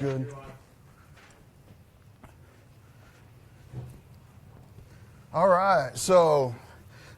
Good. All right, so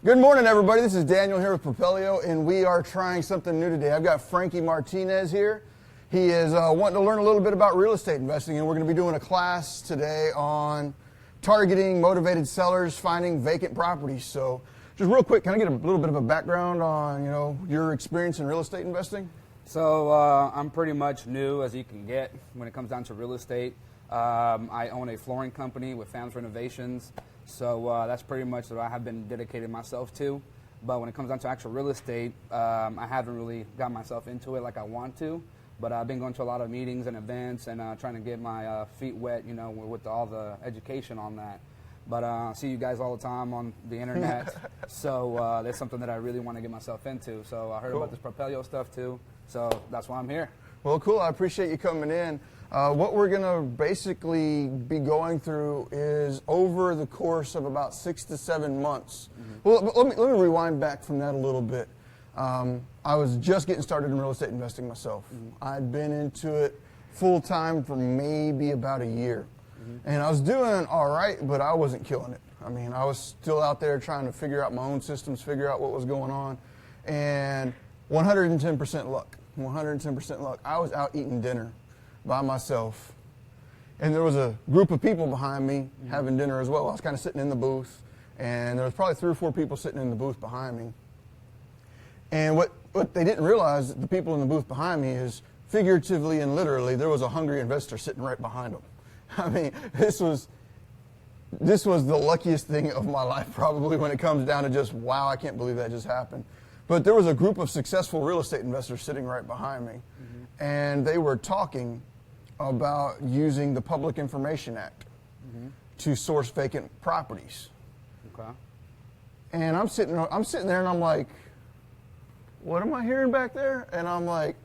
good morning, everybody. This is Daniel here with Propelio, and we are trying something new today. I've got Frankie Martinez here. He is wanting to learn a little bit about real estate investing, and we're going to be doing a class today on targeting motivated sellers, finding vacant properties. So just real quick, can I get a little bit of a background on, your experience in real estate investing? So I'm pretty much new as you can get when it comes down to real estate. I own a flooring company with Fam's Renovations, so that's pretty much what I have been dedicating myself to. But when it comes down to actual real estate, I haven't really got myself into it like I want to. But I've been going to a lot of meetings and events and trying to get my feet wet, with all the education on that. But I see you guys all the time on the internet, so that's something that I really want to get myself into. So I heard about this Propelio stuff too, so that's why I'm here. Well, cool. I appreciate you coming in. What we're going to basically be going through is over the course of about 6 to 7 months. Mm-hmm. Well, let me rewind back from that a little bit. I was just getting started in real estate investing myself. Mm-hmm. I'd been into it full-time for maybe about a year. Mm-hmm. And I was doing all right, but I wasn't killing it. I mean, I was still out there trying to figure out my own systems, figure out what was going on. And 110% luck. 110% luck. I was out eating dinner by myself, and there was a group of people behind me having dinner as well. I was kind of sitting in the booth, and there was probably 3 or 4 people sitting in the booth behind me. And what they didn't realize, the people in the booth behind me, is figuratively and literally, there was a hungry investor sitting right behind them. I mean, this was the luckiest thing of my life, probably, when it comes down to just, wow, I can't believe that just happened. But there was a group of successful real estate investors sitting right behind me, and they were talking about using the Public Information Act to source vacant properties. Okay. And I'm sitting there, and I'm like, what am I hearing back there? And I'm like,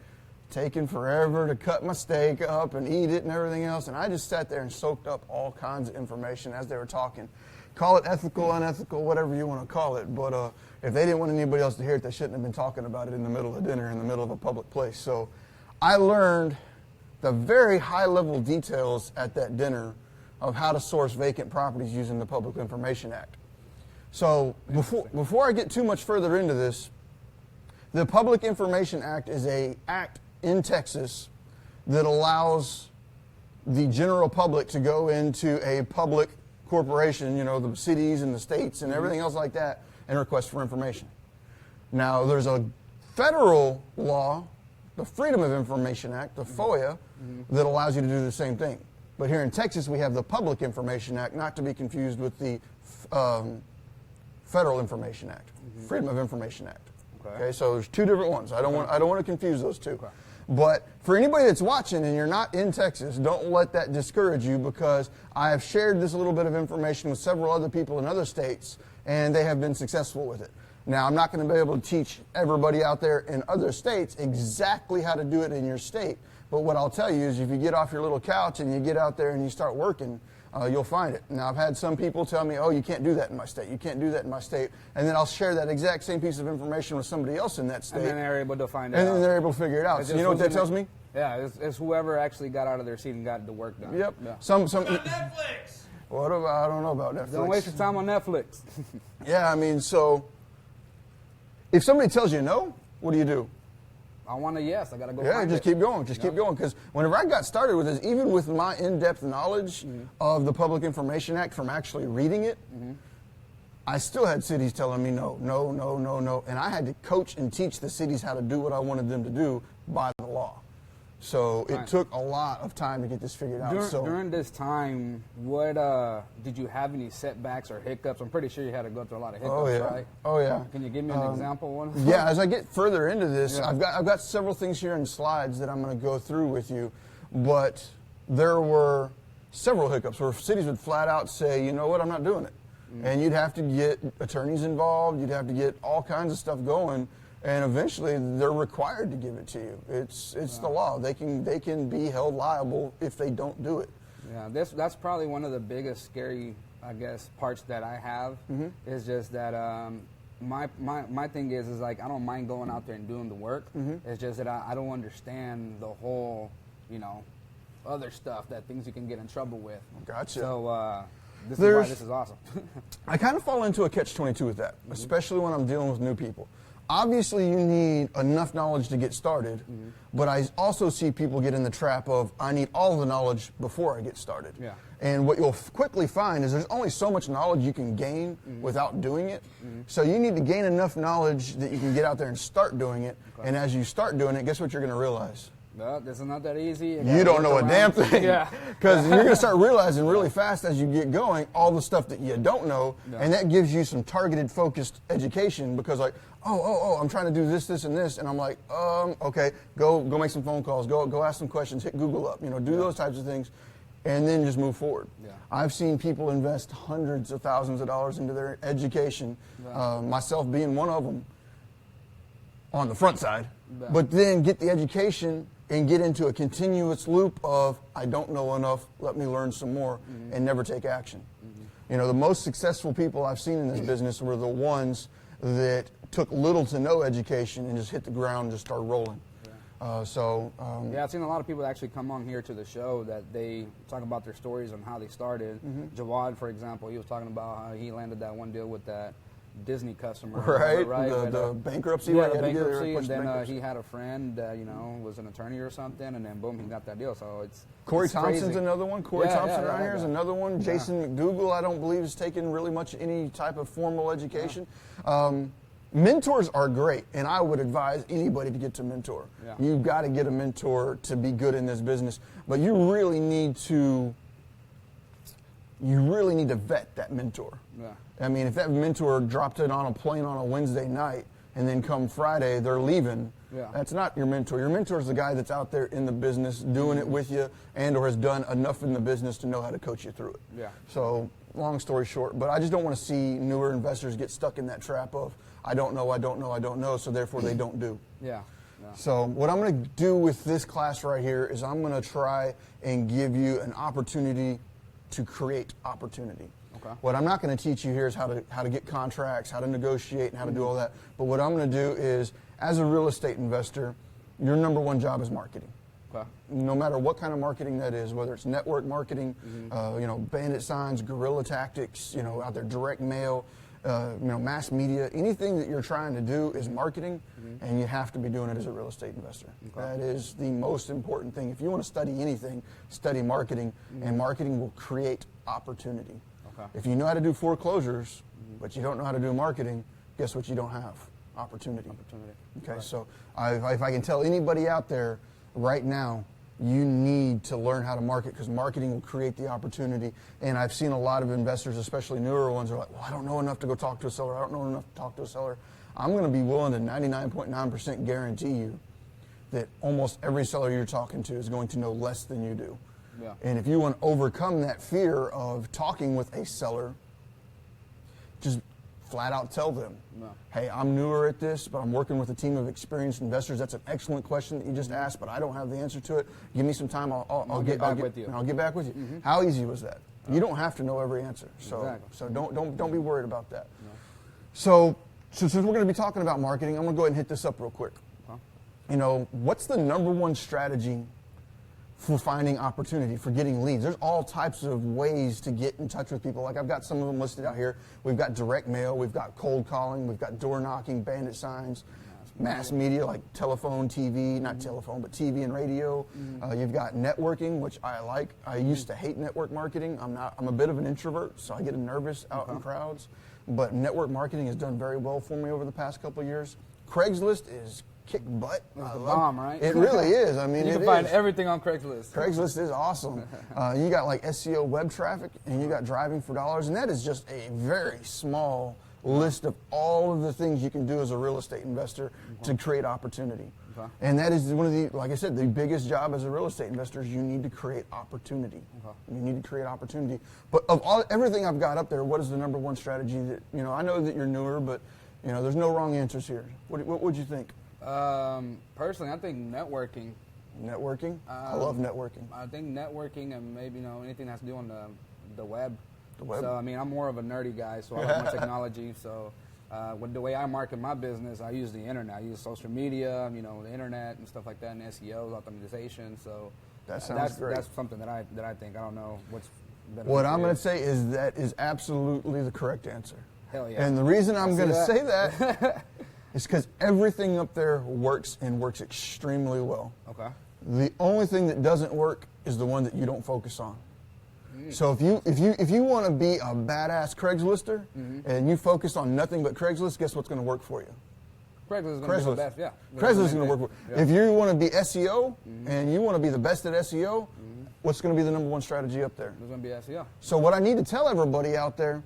taking forever to cut my steak up and eat it and everything else. And I just sat there and soaked up all kinds of information as they were talking. Call it ethical, unethical, whatever you want to call it. But if they didn't want anybody else to hear it, they shouldn't have been talking about it in the middle of dinner, in the middle of a public place. So I learned the very high-level details at that dinner of how to source vacant properties using the Public Information Act. So before I get too much further into this, the Public Information Act is an act in Texas that allows the general public to go into a public corporation, the cities and the states and everything else like that, and request for information. Now, there's a federal law, the Freedom of Information Act, the FOIA, that allows you to do the same thing. But here in Texas, we have the Public Information Act, not to be confused with the Federal Information Act, Freedom of Information Act. Okay, so there's 2 different ones. I don't want to confuse those 2. Okay. But for anybody that's watching and you're not in Texas, don't let that discourage you, because I have shared this little bit of information with several other people in other states, and they have been successful with it. Now, I'm not going to be able to teach everybody out there in other states exactly how to do it in your state. But what I'll tell you is, if you get off your little couch and you get out there and you start working, you'll find it. Now, I've had some people tell me, oh, you can't do that in my state. You can't do that in my state. And then I'll share that exact same piece of information with somebody else in that state. And then they're able to find it out. And then they're able to figure it out. So you know what that tells me? Yeah, it's whoever actually got out of their seat and got the work done. Yep. Yeah. Some Netflix! What about, I don't know about Netflix. Don't waste your time on Netflix. Yeah, I mean, so if somebody tells you no, what do? I want a yes. I got to go. Yeah, just keep going. Keep going. Because whenever I got started with this, even with my in-depth knowledge of the Public Information Act from actually reading it, I still had cities telling me no. And I had to coach and teach the cities how to do what I wanted them to do by the law. So it took a lot of time to get this figured out. During this time, what did you have any setbacks or hiccups? I'm pretty sure you had to go through a lot of hiccups, right? Oh yeah. Can you give me an example one? Yeah, as I get further into this, I've got several things here in slides that I'm going to go through with you, but there were several hiccups where cities would flat out say, you know what, I'm not doing it. And you'd have to get attorneys involved, you'd have to get all kinds of stuff going. And eventually, they're required to give it to you. It's the law. They can be held liable if they don't do it. Yeah, that's probably one of the biggest scary, I guess, parts that I have. Is just that my thing is like, I don't mind going out there and doing the work. It's just that I don't understand the whole, other stuff, that things you can get in trouble with. Gotcha. So this is why this is awesome. I kind of fall into a catch-22 with that, especially when I'm dealing with new people. Obviously, you need enough knowledge to get started, but I also see people get in the trap of, I need all the knowledge before I get started. Yeah. And what you'll quickly find is there's only so much knowledge you can gain without doing it. So you need to gain enough knowledge that you can get out there and start doing it. Okay. And as you start doing it, guess what you're going to realize? Well, this is not that easy. You don't know a damn thing. Yeah. Because you're going to start realizing really fast as you get going all the stuff that you don't know, and that gives you some targeted, focused education because like, I'm trying to do this, this, and this, and I'm like, okay, go make some phone calls, go ask some questions, hit Google up, do those types of things, and then just move forward. Yeah. I've seen people invest hundreds of thousands of dollars into their education, myself being one of them, on the front side, but then get the education and get into a continuous loop of, I don't know enough, let me learn some more, and never take action. The most successful people I've seen in this business were the ones that took little to no education and just hit the ground and just started rolling. I've seen a lot of people that actually come on here to the show that they talk about their stories on how they started. Jawad, for example, he was talking about how he landed that one deal with that Disney customer, right? The bankruptcy. Yeah, the bankruptcy, and then he had a friend that was an attorney or something, and then boom, he got that deal. So it's Corey Thompson's crazy. Another one. Corey Thompson around here is another one. Jason McDougal, I don't believe, has taken really much any type of formal education. Mentors are great, and I would advise anybody to get to mentor. Yeah. You've got to get a mentor to be good in this business, but you really need to vet that mentor. Yeah. I mean, if that mentor dropped it on a plane on a Wednesday night and then come Friday they're leaving, that's not your mentor. Your mentor is the guy that's out there in the business doing it with you and or has done enough in the business to know how to coach you through it. Yeah. So long story short, but I just don't want to see newer investors get stuck in that trap of, I don't know, so therefore they don't do. Yeah. So what I'm going to do with this class right here is I'm going to try and give you an opportunity to create opportunity. Okay. What I'm not going to teach you here is how to get contracts, how to negotiate, and how to do all that. But what I'm going to do is, as a real estate investor, your number one job is marketing. Okay. No matter what kind of marketing that is, whether it's network marketing, bandit signs, guerrilla tactics, out there direct mail, mass media, anything that you're trying to do is marketing, and you have to be doing it as a real estate investor. Okay. That is the most important thing. If you want to study anything, study marketing, and marketing will create opportunity. Okay. If you know how to do foreclosures, but you don't know how to do marketing, guess what you don't have? Opportunity. Okay, right. So if I can tell anybody out there right now, you need to learn how to market because marketing will create the opportunity. And I've seen a lot of investors, especially newer ones, are like, well, I don't know enough to go talk to a seller. I don't know enough to talk to a seller. I'm going to be willing to 99.9% guarantee you that almost every seller you're talking to is going to know less than you do. Yeah. And if you want to overcome that fear of talking with a seller, just flat out tell them, hey, I'm newer at this, but I'm working with a team of experienced investors. That's an excellent question that you just asked, but I don't have the answer to it. Give me some time. I'll get back with you. I'll get back with you. How easy was that? You don't have to know every answer. So don't be worried about that. No. So since we're going to be talking about marketing, I'm going to go ahead and hit this up real quick. What's the number one strategy for finding opportunity, for getting leads? There's all types of ways to get in touch with people. Like I've got some of them listed out here. We've got direct mail, we've got cold calling, we've got door knocking, bandit signs, mass media like telephone, TV, not telephone, but TV and radio. You've got networking, which I like. I used to hate network marketing. I'm a bit of an introvert, so I get nervous out in crowds. But network marketing has done very well for me over the past couple of years. Craigslist is kick butt. It's the bomb, right? It really is. I mean, you can find everything on Craigslist. Craigslist is awesome. You got like SEO web traffic, and you got driving for dollars, and that is just a very small list of all of the things you can do as a real estate investor to create opportunity. Okay. And that is one of the, like I said, the biggest job as a real estate investor is you need to create opportunity. Okay. You need to create opportunity. But of everything I've got up there, what is the number one strategy that, I know that you're newer, but, there's no wrong answers here. What would you think? Personally, I think networking. Networking? I love networking. I think networking and maybe, anything that has to do on the web. The web? So, I'm more of a nerdy guy, so I like my technology. So, with the way I market my business, I use the internet. I use social media, the internet and stuff like that, and SEO, optimization. So, That sounds great. That's something that I think. I don't know what's better. What I'm going to say is that is absolutely the correct answer. Hell yeah. And the reason I'm going to say that is because everything up there works and works extremely well. Okay. The only thing that doesn't work is the one that you don't focus on. So if you want to be a badass Craigslister and you focus on nothing but Craigslist, guess what's going to work for you? Craigslist is going to be the best, yeah. Craigslist is going to work for you. Yeah. If you want to be SEO and you want to be the best at SEO, what's going to be the number one strategy up there? It's going to be SEO. So what I need to tell everybody out there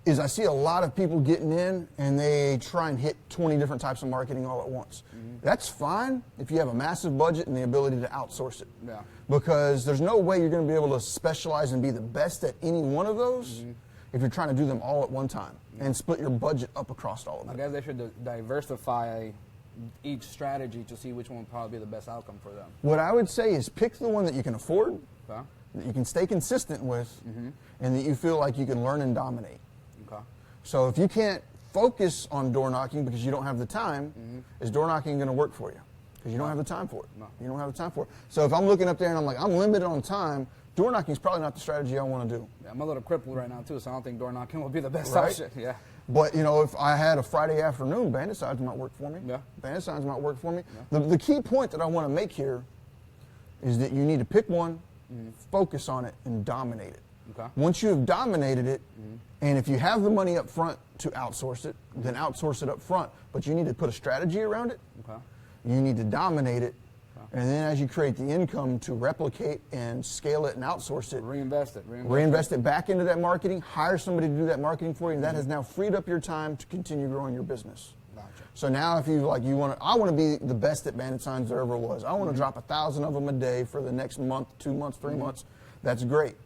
is I see a lot of people getting in and they try and hit 20 different types of marketing all at once. That's fine if you have a massive budget and the ability to outsource it. Yeah. Because there's no way you're going to be able to specialize and be the best at any one of those if you're trying to do them all at one time and split your budget up across all of them. I guess they should diversify each strategy to see which one would probably be the best outcome for them. What I would say is pick the one that you can afford, Okay. that you can stay consistent with, and that you feel like you can learn and dominate. Okay. So if you can't focus on door knocking because you don't have the time, is door knocking going to work for you? Because you don't have the time for it. No. You don't have the time for it. So if I'm looking up there and I'm like, I'm limited on time, door knocking is probably not the strategy I want to do. Yeah, I'm a little crippled right now too, so I don't think door knocking will be the best Right? option. Yeah. But, you know, if I had a Friday afternoon, bandit signs might work for me. Yeah. Bandit signs might work for me. Yeah. The key point that I want to make here is that you need to pick one, focus on it, and dominate it. Okay. Once you have dominated it, and if you have the money up front to outsource it, then outsource it up front. But you need to put a strategy around it. Okay. You need to dominate it. And then as you create the income to replicate and scale it and outsource it, Reinvest it. reinvest it back into that marketing, hire somebody to do that marketing for you, and that has now freed up your time to continue growing your business. Gotcha. So now if you like, I want to be the best at bandit signs there ever was. I want to drop 1,000 of them a day for the next month, 2 months, 3 months. That's great.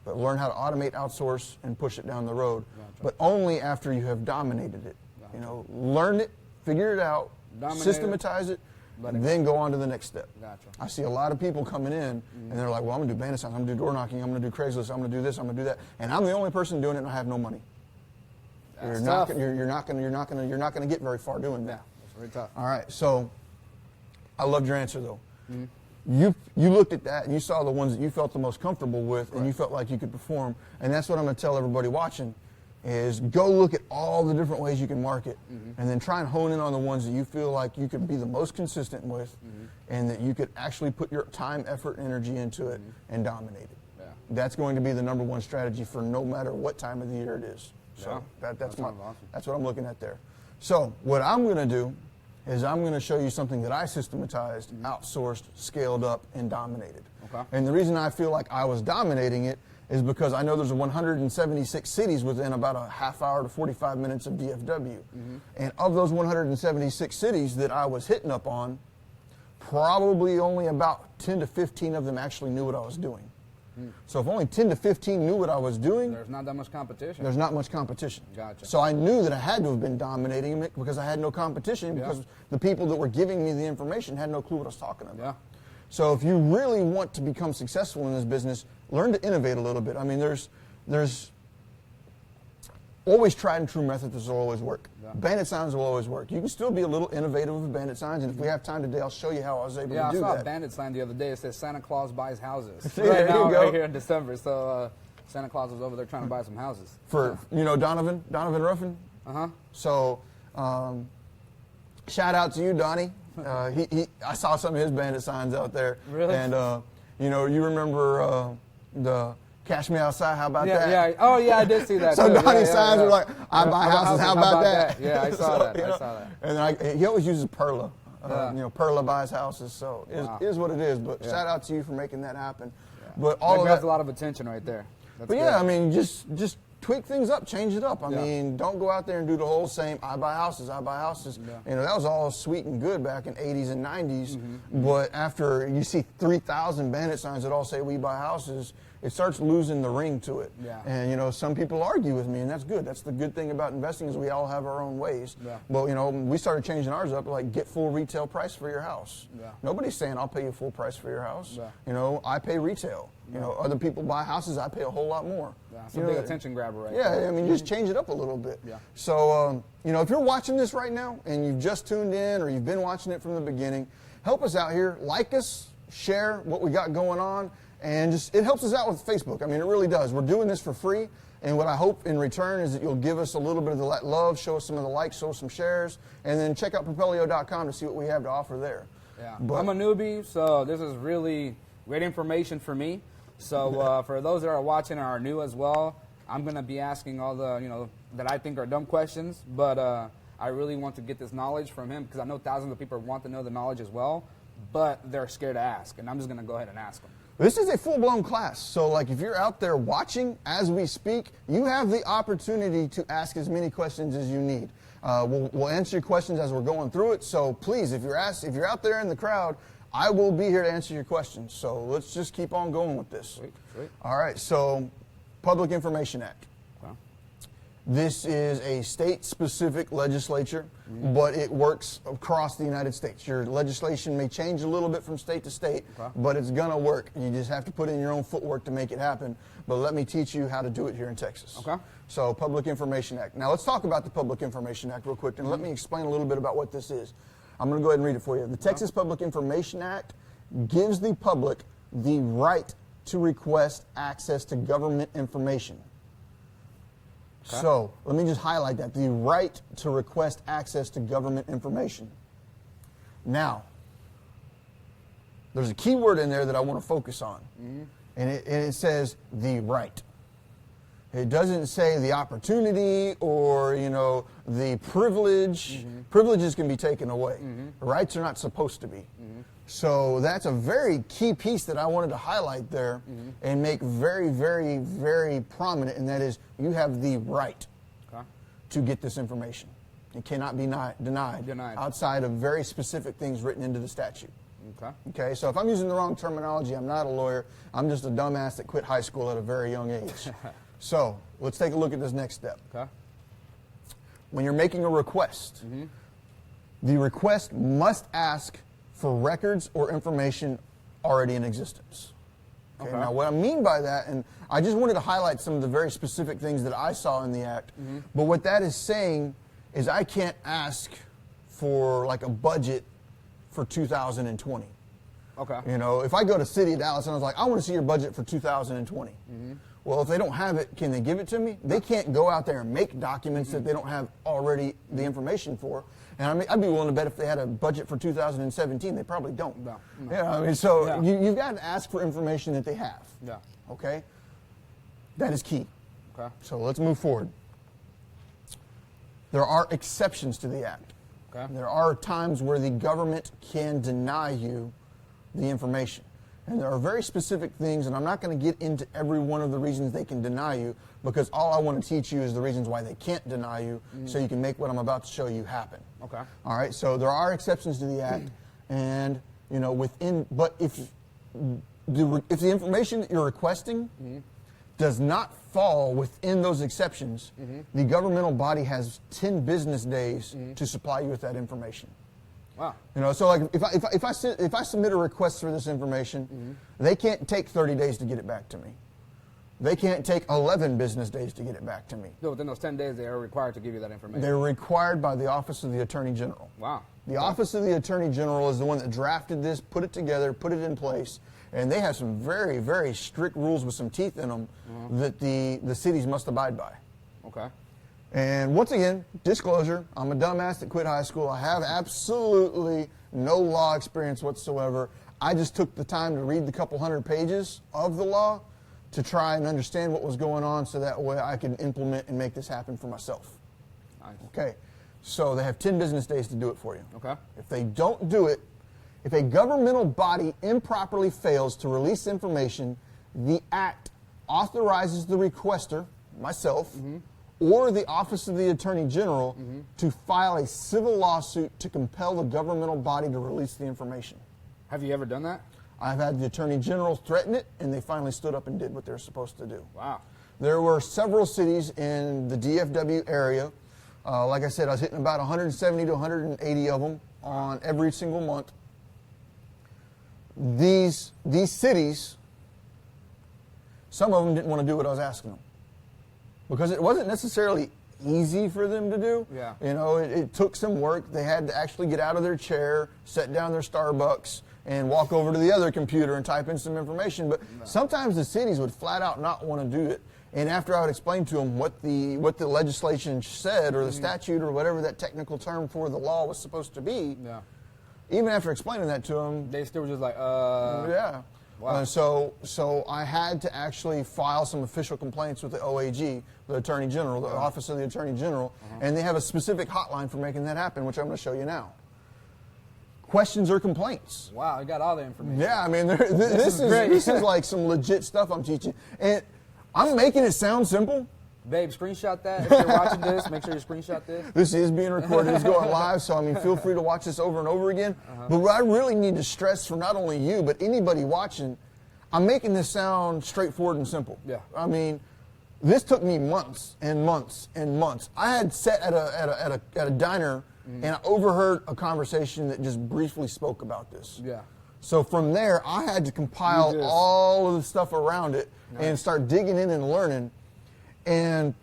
But learn how to automate, outsource, and push it down the road. Gotcha. But only after you have dominated it. Gotcha. You know, learn it, figure it out, systematize it, and then go on to the next step. Gotcha. I see a lot of people coming in, and they're like, well, I'm going to do bandit signs, I'm going to do door knocking, I'm going to do Craigslist, I'm going to do this, I'm going to do that. And I'm the only person doing it, and I have no money. That's You're tough. not going to get very far doing that. Yeah, that's very tough. All right, so I loved your answer, though. You looked at that, and you saw the ones that you felt the most comfortable with, and you felt like you could perform. And that's what I'm going to tell everybody watching, is go look at all the different ways you can market, and then try and hone in on the ones that you feel like you could be the most consistent with, and that you could actually put your time, effort, and energy into it and dominate it. Yeah. That's going to be the number one strategy for no matter what time of the year it is. So that's sounds awesome. that's what I'm looking at there. So what I'm going to do is I'm going to show you something that I systematized, outsourced, scaled up, and dominated. Okay. And the reason I feel like I was dominating it is because I know there's 176 cities within about a half hour to 45 minutes of DFW. And of those 176 cities that I was hitting up on, probably only about 10 to 15 of them actually knew what I was doing. So if only 10 to 15 knew what I was doing, There's not that much competition. there's not much competition. Gotcha. So I knew that I had to have been dominating it because I had no competition, because the people that were giving me the information had no clue what I was talking about. Yeah. So if you really want to become successful in this business, learn to innovate a little bit. I mean, there's always tried and true methods that will always work. Yeah. Bandit signs will always work. You can still be a little innovative with bandit signs, and if we have time today, I'll show you how I was able to do that. Yeah, I saw a bandit sign the other day. It says Santa Claus buys houses. See, there you go. Right here in December. So Santa Claus was over there trying to buy some houses. For, you know, Donovan Ruffin? Uh-huh. So, shout out to you, Donnie. I saw some of his bandit signs out there. Really? And, you know, you remember the Cash Me Outside, how about that? Yeah. Oh, yeah, I did see that. So too. Donnie's signs were like, I buy houses, how about that? Yeah, I saw that. You know, I saw that. And then he always uses Perla. You know, Perla buys houses, so Wow. it is what it is. But shout out to you for making that happen. Yeah. But all that of grabs that, a lot of attention right there. That's but good. yeah, I mean, just tweak things up, change it up. I Yeah. mean, don't go out there and do the whole same, I buy houses, I buy houses. Yeah. You know, that was all sweet and good back in 80s and 90s. Mm-hmm. But after you see 3,000 bandit signs that all say we buy houses, it starts losing the ring to it. Yeah. And, you know, some people argue with me, and that's good. That's the good thing about investing, is we all have our own ways. Yeah. But, you know, we started changing ours up, like get full retail price for your house. Yeah. Nobody's saying I'll pay you full price for your house. Yeah. You know, I pay retail. You know, other people buy houses, I pay a whole lot more. Yeah, it's You a know, big attention grabber right yeah, there. I mean, just change it up a little bit. Yeah. So, you know, if you're watching this right now and you've just tuned in or you've been watching it from the beginning, help us out here. Like us, share what we got going on, and just it helps us out with Facebook. I mean, it really does. We're doing this for free, and what I hope in return is that you'll give us a little bit of the love, show us some of the likes, show us some shares, and then check out Propelio.com to see what we have to offer there. Yeah, But I'm a newbie, so this is really great information for me. So for those that are watching and are new as well, I'm going to be asking all the, that I think are dumb questions, but I really want to get this knowledge from him because I know thousands of people want to know the knowledge as well, but they're scared to ask, and I'm just going to go ahead and ask them. This is a full-blown class, so like if you're out there watching as we speak, you have the opportunity to ask as many questions as you need. We'll answer your questions as we're going through it, so please, if you're out there in the crowd, I will be here to answer your questions. So let's just keep on going with this. Sweet. All right, so Public Information Act. Okay. This is a state-specific legislature, but it works across the United States. Your legislation may change a little bit from state to state, but it's going to work. You just have to put in your own footwork to make it happen. But let me teach you how to do it here in Texas. Okay. So, Public Information Act. Now, let's talk about the Public Information Act real quick, and let me explain a little bit about what this is. I'm going to go ahead and read it for you. The Texas Public Information Act gives the public the right to request access to government information. Okay. So, let me just highlight that. The right to request access to government information. Now, there's a key word in there that I want to focus on. And it says the right. It doesn't say the opportunity or, the privilege. Privileges can be taken away. Rights are not supposed to be. So that's a very key piece that I wanted to highlight there and make very, very, very prominent, and that is you have the right to get this information. It cannot be denied outside of very specific things written into the statute. Okay, so if I'm using the wrong terminology, I'm not a lawyer. I'm just a dumbass that quit high school at a very young age. So let's take a look at this next step. Okay. When you're making a request, the request must ask for records or information already in existence. Okay. Now, what I mean by that, and I just wanted to highlight some of the very specific things that I saw in the Act, but what that is saying is I can't ask for like a budget for 2020. Okay. If I go to City of Dallas and I was like, I want to see your budget for 2020. Well, if they don't have it, can they give it to me? They can't go out there and make documents that they don't have already the information for. And I'd be willing to bet if they had a budget for 2017, they probably don't. No. So you've got to ask for information that they have. Yeah. Okay? That is key. Okay. So let's move forward. There are exceptions to the Act. Okay. There are times where the government can deny you the information. And there are very specific things, and I'm not going to get into every one of the reasons they can deny you, because all I want to teach you is the reasons why they can't deny you, so you can make what I'm about to show you happen. Okay. All right, so there are exceptions to the Act, and, but if the information that you're requesting does not fall within those exceptions, the governmental body has 10 business days to supply you with that information. Wow. So like if I submit a request for this information, they can't take 30 days to get it back to me. They can't take 11 business days to get it back to me. So within those 10 days, they are required to give you that information. They're required by the Office of the Attorney General. Wow. The Office of the Attorney General is the one that drafted this, put it together, put it in place, and they have some very, very strict rules with some teeth in them that the cities must abide by. Okay. And once again, disclosure, I'm a dumbass that quit high school. I have absolutely no law experience whatsoever. I just took the time to read the couple hundred pages of the law to try and understand what was going on so that way I can implement and make this happen for myself. Nice. Okay, so they have 10 business days to do it for you. Okay. If they don't do it, if a governmental body improperly fails to release information, the Act authorizes the requester, myself, or the Office of the Attorney General to file a civil lawsuit to compel the governmental body to release the information. Have you ever done that? I've had the Attorney General threaten it, and they finally stood up and did what they're supposed to do. Wow. There were several cities in the DFW area. Like I said, I was hitting about 170 to 180 of them on every single month. These cities, some of them didn't want to do what I was asking them, because it wasn't necessarily easy for them to do. Yeah. It took some work. They had to actually get out of their chair, set down their Starbucks, and walk over to the other computer and type in some information. But sometimes the cities would flat out not want to do it. And after I would explain to them what the legislation said, or the statute, or whatever that technical term for the law was supposed to be, even after explaining that to them, they still were just like, yeah. Wow. So I had to actually file some official complaints with the OAG, the Attorney General, the Office of the Attorney General, and they have a specific hotline for making that happen, which I'm going to show you now. Questions or complaints? Wow, you got all the information. Yeah, I mean, this is like some legit stuff I'm teaching, and I'm making it sound simple. Babe, screenshot that. If you're watching this, make sure you screenshot this. This is being recorded. It's going live, so I mean, feel free to watch this over and over again. But what I really need to stress for not only you, but anybody watching, I'm making this sound straightforward and simple. Yeah. I mean, this took me months and months and months. I had sat at a diner, and I overheard a conversation that just briefly spoke about this. Yeah. So from there, I had to compile all of the stuff around it and start digging in and learning. And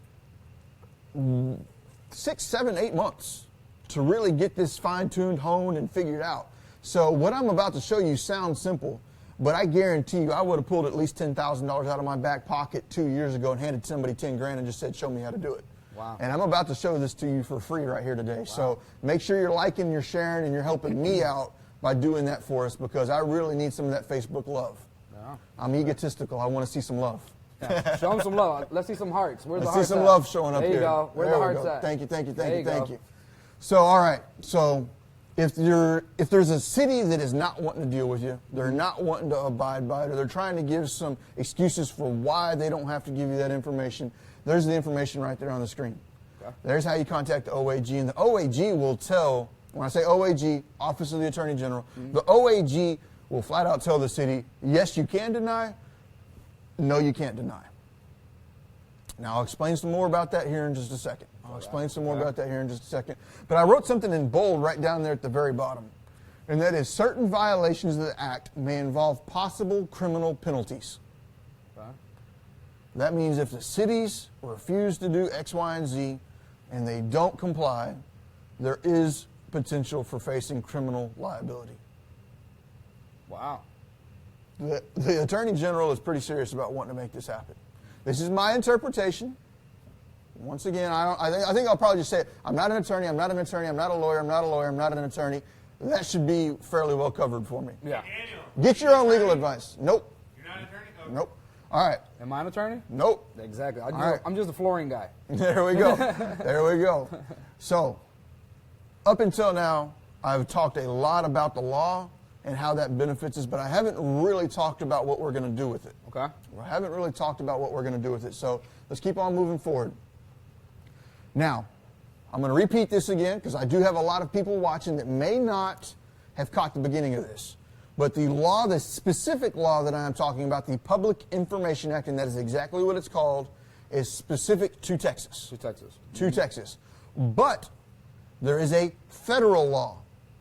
6, 7, 8 months to really get this fine-tuned, honed, and figured out. So what I'm about to show you sounds simple, but I guarantee you I would have pulled at least $10,000 out of my back pocket 2 years ago and handed somebody 10 grand and just said, show me how to do it. Wow. And I'm about to show this to you for free right here today. Wow. So make sure you're liking, you're sharing, and you're helping me out by doing that for us, because I really need some of that Facebook love. Yeah. I'm egotistical. I want to see some love. Yeah. Show them some love. Let's see some hearts. Where's the hearts? Let's see some love showing up here. There you go. Where's the hearts at? Thank you, thank you, thank you. So, all right. So, if there's a city that is not wanting to deal with you, they're not wanting to abide by it, or they're trying to give some excuses for why they don't have to give you that information, there's the information right there on the screen. Okay. There's how you contact the OAG, and the OAG will tell. When I say OAG, Office of the Attorney General, the OAG will flat out tell the city, yes, you can deny. No, you can't deny. Now, I'll explain some more about that here in just a second. But I wrote something in bold right down there at the very bottom, and that is certain violations of the Act may involve possible criminal penalties. Okay. That means if the cities refuse to do X, Y, and Z, and they don't comply, there is potential for facing criminal liability. Wow. The Attorney General is pretty serious about wanting to make this happen. This is my interpretation. Once again, I think I'll probably just say it. I'm not an attorney, I'm not an attorney, I'm not a lawyer, I'm not a lawyer, I'm not an attorney. That should be fairly well covered for me. Yeah. Get your own legal advice. Nope. You're not an attorney? Okay. Nope. All right. Am I an attorney? Nope. Exactly. I'm just a flooring guy. There we go. There we go. So, up until now, I've talked a lot about the law and how that benefits us, but I haven't really talked about what we're going to do with it. Okay. I haven't really talked about what we're going to do with it, so let's keep on moving forward. Now, I'm going to repeat this again, because I do have a lot of people watching that may not have caught the beginning of this. But the law, the specific law that I am talking about, the Public Information Act, and that is exactly what it's called, is specific to Texas. To Texas. But there is a federal law,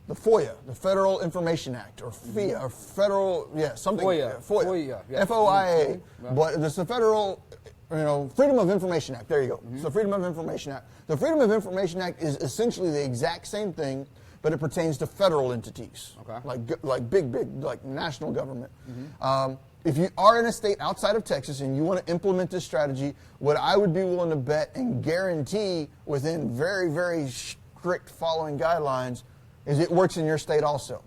the FOIA, the Federal Information Act, or FIA, or federal, something. FOIA. Yeah. FOIA. But it's the Federal, Freedom of Information Act. There you go. It's the Freedom of Information Act. The Freedom of Information Act is essentially the exact same thing, but it pertains to federal entities, like big, like national government. If you are in a state outside of Texas and you want to implement this strategy, what I would be willing to bet and guarantee within very, very strict following guidelines is it works in your state also.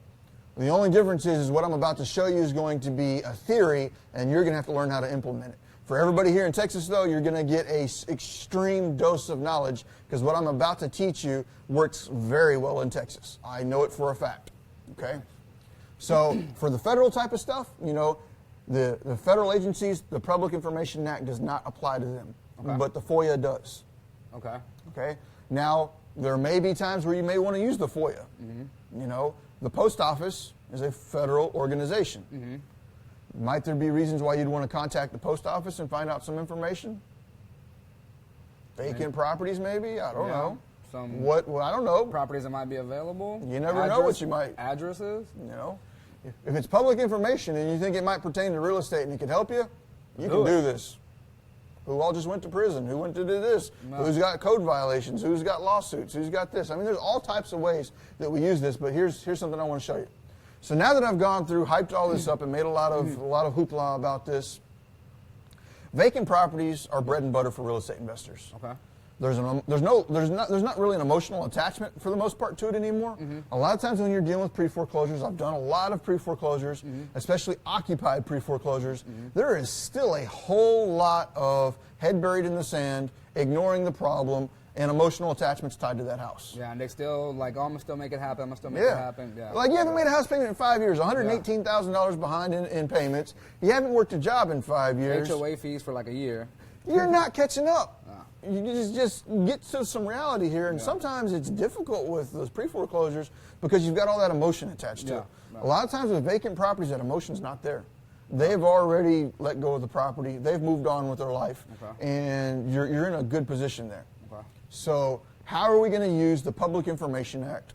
The only difference is what I'm about to show you is going to be a theory, and you're going to have to learn how to implement it. For everybody here in Texas, though, you're going to get an extreme dose of knowledge, because what I'm about to teach you works very well in Texas. I know it for a fact. Okay? So for the federal type of stuff, the federal agencies, the Public Information Act does not apply to them, but the FOIA does. Okay? Now, there may be times where you may want to use the FOIA. The post office is a federal organization. Might there be reasons why you'd want to contact the post office and find out some information? Vacant properties, maybe? I don't know. I don't know. Properties that might be available. You never know what you might. Addresses. If it's public information and you think it might pertain to real estate and it can help you, you can do this. Who all just went to prison? Who went to do this? No. Who's got code violations? Who's got lawsuits? Who's got this? I mean, there's all types of ways that we use this, but here's something I want to show you. So now that I've gone through, hyped all this up, and made a lot of hoopla about this, vacant properties are bread and butter for real estate investors. Okay. There's not really an emotional attachment for the most part to it anymore. A lot of times when you're dealing with pre-foreclosures, I've done a lot of pre-foreclosures, especially occupied pre-foreclosures. There is still a whole lot of head buried in the sand, ignoring the problem, and emotional attachments tied to that house. Yeah, and they still like, oh, I'm gonna still make it happen. I'm gonna still make it happen. Yeah. Like you haven't made a house payment in 5 years, $118,000 behind in payments. You haven't worked a job in 5 years. HOA fees for like a year. You're not catching up. You just get to some reality here, and sometimes it's difficult with those pre-foreclosures because you've got all that emotion attached to it. Right. A lot of times with vacant properties, that emotion's not there. They've already let go of the property. They've moved on with their life, and you're in a good position there. Okay. So how are we going to use the Public Information Act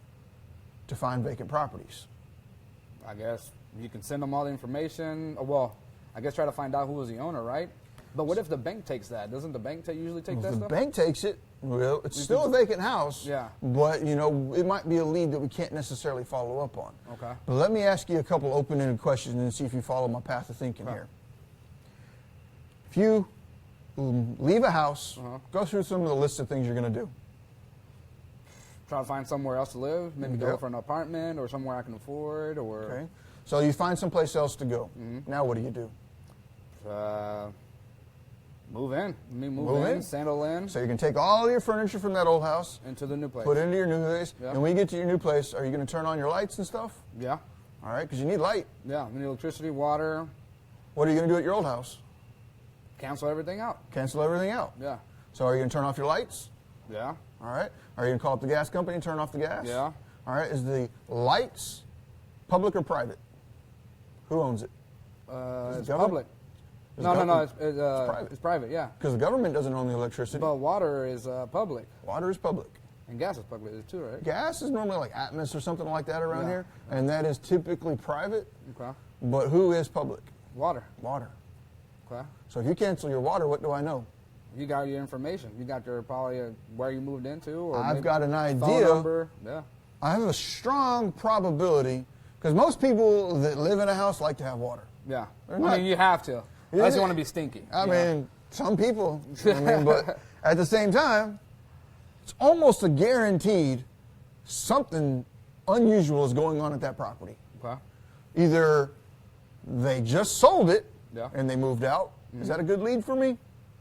to find vacant properties? I guess you can send them all the information. Well, I guess try to find out who was the owner, right? But what if the bank takes that? Doesn't the bank usually take that If stuff? the bank takes it, well, it's still a vacant house. Yeah. But, it might be a lead that we can't necessarily follow up on. Okay. But let me ask you a couple open-ended questions and see if you follow my path of thinking here. If you leave a house, go through some of the list of things you're going to do. Try to find somewhere else to live. Maybe go for an apartment or somewhere I can afford. Or Okay. So you find someplace else to go. Now what do you do? Move in. Move in, settle in. So you can take all your furniture from that old house, into the new place. put it into your new place, Yeah. and when you get to your new place, are you going to turn on your lights and stuff? Yeah. All right, because you need light. Yeah. We need electricity, water. What are you going to do at your old house? Cancel everything out. Cancel everything out. Yeah. So are you going to turn off your lights? Yeah. All right. Are you going to call up the gas company and turn off the gas? Yeah. All right. Is the lights public or private? Who owns it? It's government? public. No, it's private. It's private, yeah. Because the government doesn't own the electricity. But water is public. Water is public. And gas is public too, right? Gas is normally like Atmos or something like that around Yeah. here, and that is typically private. Okay. But who is public? Water. Water. Okay. So if you cancel your water, what do I know? You got your information. You got your probably where you moved into, or I've maybe got an phone idea. number. Yeah. I have a strong probability, because most people that live in a house like to have water. Yeah. They're I not- mean, you have to. Unless you want to be stinky. I mean, some people. But at the same time, it's almost a guaranteed something unusual is going on at that property. Okay. Either they just sold it Yeah. and they moved out. Is that a good lead for me?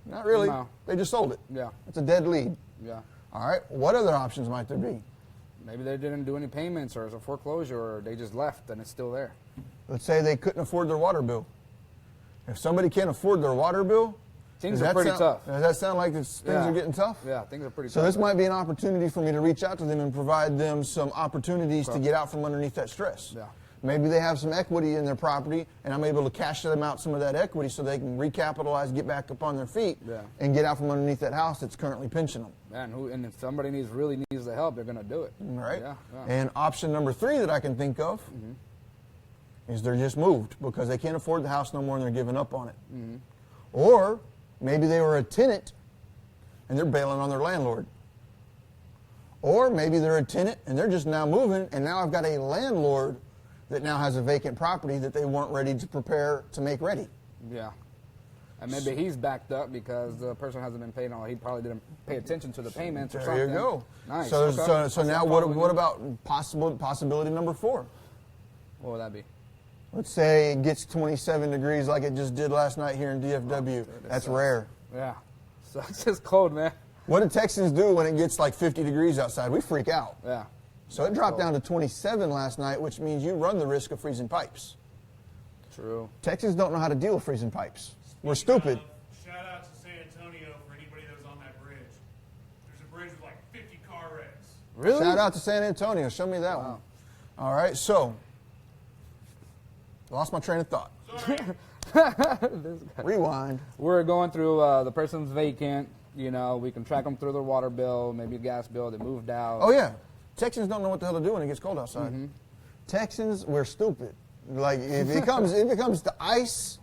Not really. No. They just sold it. Yeah. It's a dead lead. Yeah. All right. What other options might there be? Maybe they didn't do any payments, or it's a foreclosure, or they just left and it's still there. Let's say they couldn't afford their water bill. If somebody can't afford their water bill, Things does are that pretty sound- tough. Does that sound like things are getting tough? Yeah, things are pretty So tough. this might be an opportunity for me to reach out to them and provide them some opportunities to get out from underneath that stress. Yeah. Maybe they have some equity in their property, and I'm able to cash them out some of that equity so they can recapitalize, get back up on their feet, and get out from underneath that house that's currently pinching them. And if somebody really needs the help, they're going to do it. Right? Yeah. And option number 3 that I can think of is they're just moved because they can't afford the house no more and they're giving up on it. Or maybe they were a tenant and they're bailing on their landlord. Or maybe they're a tenant and they're just now moving, and now I've got a landlord that now has a vacant property that they weren't ready to prepare to make ready. Yeah. And maybe he's backed up because the person hasn't been paid, or he probably didn't pay attention to the payments or There something. you go. Nice. So, Okay. so now what about possibility number 4? What would that be? Let's say it gets 27 degrees like it just did last night here in DFW. That's rare. Yeah. So it's just cold, man. What do Texans do when it gets like 50 degrees outside? We freak out. Yeah. So it dropped down to 27 last night, which means you run the risk of freezing pipes. True. Texans don't know how to deal with freezing pipes. We're stupid. Shout out to San Antonio for anybody that was on that bridge. There's a bridge with like 50 car wrecks. Really? Shout out to San Antonio. Show me that one. All right, so lost my train of thought. Rewind. We're going through the person's vacant. You know, we can track them through their water bill, maybe a gas bill. They moved out. Oh, yeah. Texans don't know what the hell to do when it gets cold outside. Texans, we're stupid. Like, if it comes to ice,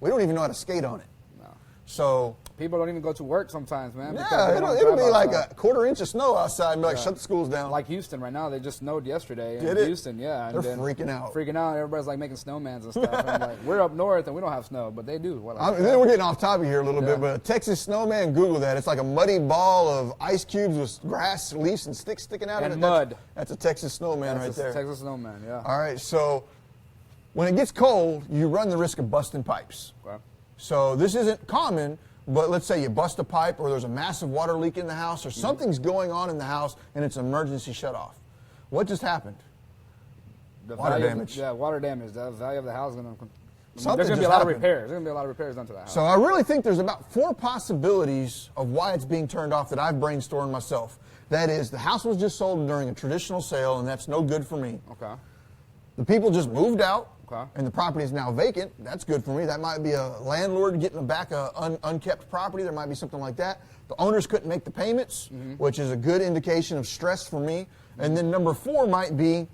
we don't even know how to skate on it. No. So People don't even go to work sometimes, man. because Yeah, they don't it'll drive be like outside. a quarter-inch of snow outside and be like, shut the schools down. Like Houston right now, they just snowed yesterday. Did in it? Houston, yeah. They're and then freaking out. Freaking out. Everybody's like making snowmans and stuff. And I'm like, we're up north and we don't have snow, but they do. Then we're getting off topic here a little Yeah. bit, but a Texas snowman, Google that. It's like a muddy ball of ice cubes with grass, leaves, and sticks sticking out And of it. mud. That's a Texas snowman right there. Texas snowman, yeah. All right, so when it gets cold, you run the risk of busting pipes. Okay. So this isn't common, but let's say you bust a pipe or there's a massive water leak in the house or something's going on in the house and it's an emergency shut off. What just happened? The Water value- damage. Yeah, water damage. The value of the house is going to... Something There's going to be just a lot of happened. repairs. There's going to be a lot of repairs done to that house. So I really think there's about 4 possibilities of why it's being turned off that I've brainstormed myself. That is, the house was just sold during a traditional sale, and that's no good for me. Okay. The people just moved out, Okay. and the property is now vacant. That's good for me. That might be a landlord getting back a unkept property. There might be something like that. The owners couldn't make the payments, which is a good indication of stress for me. And then number 4 might be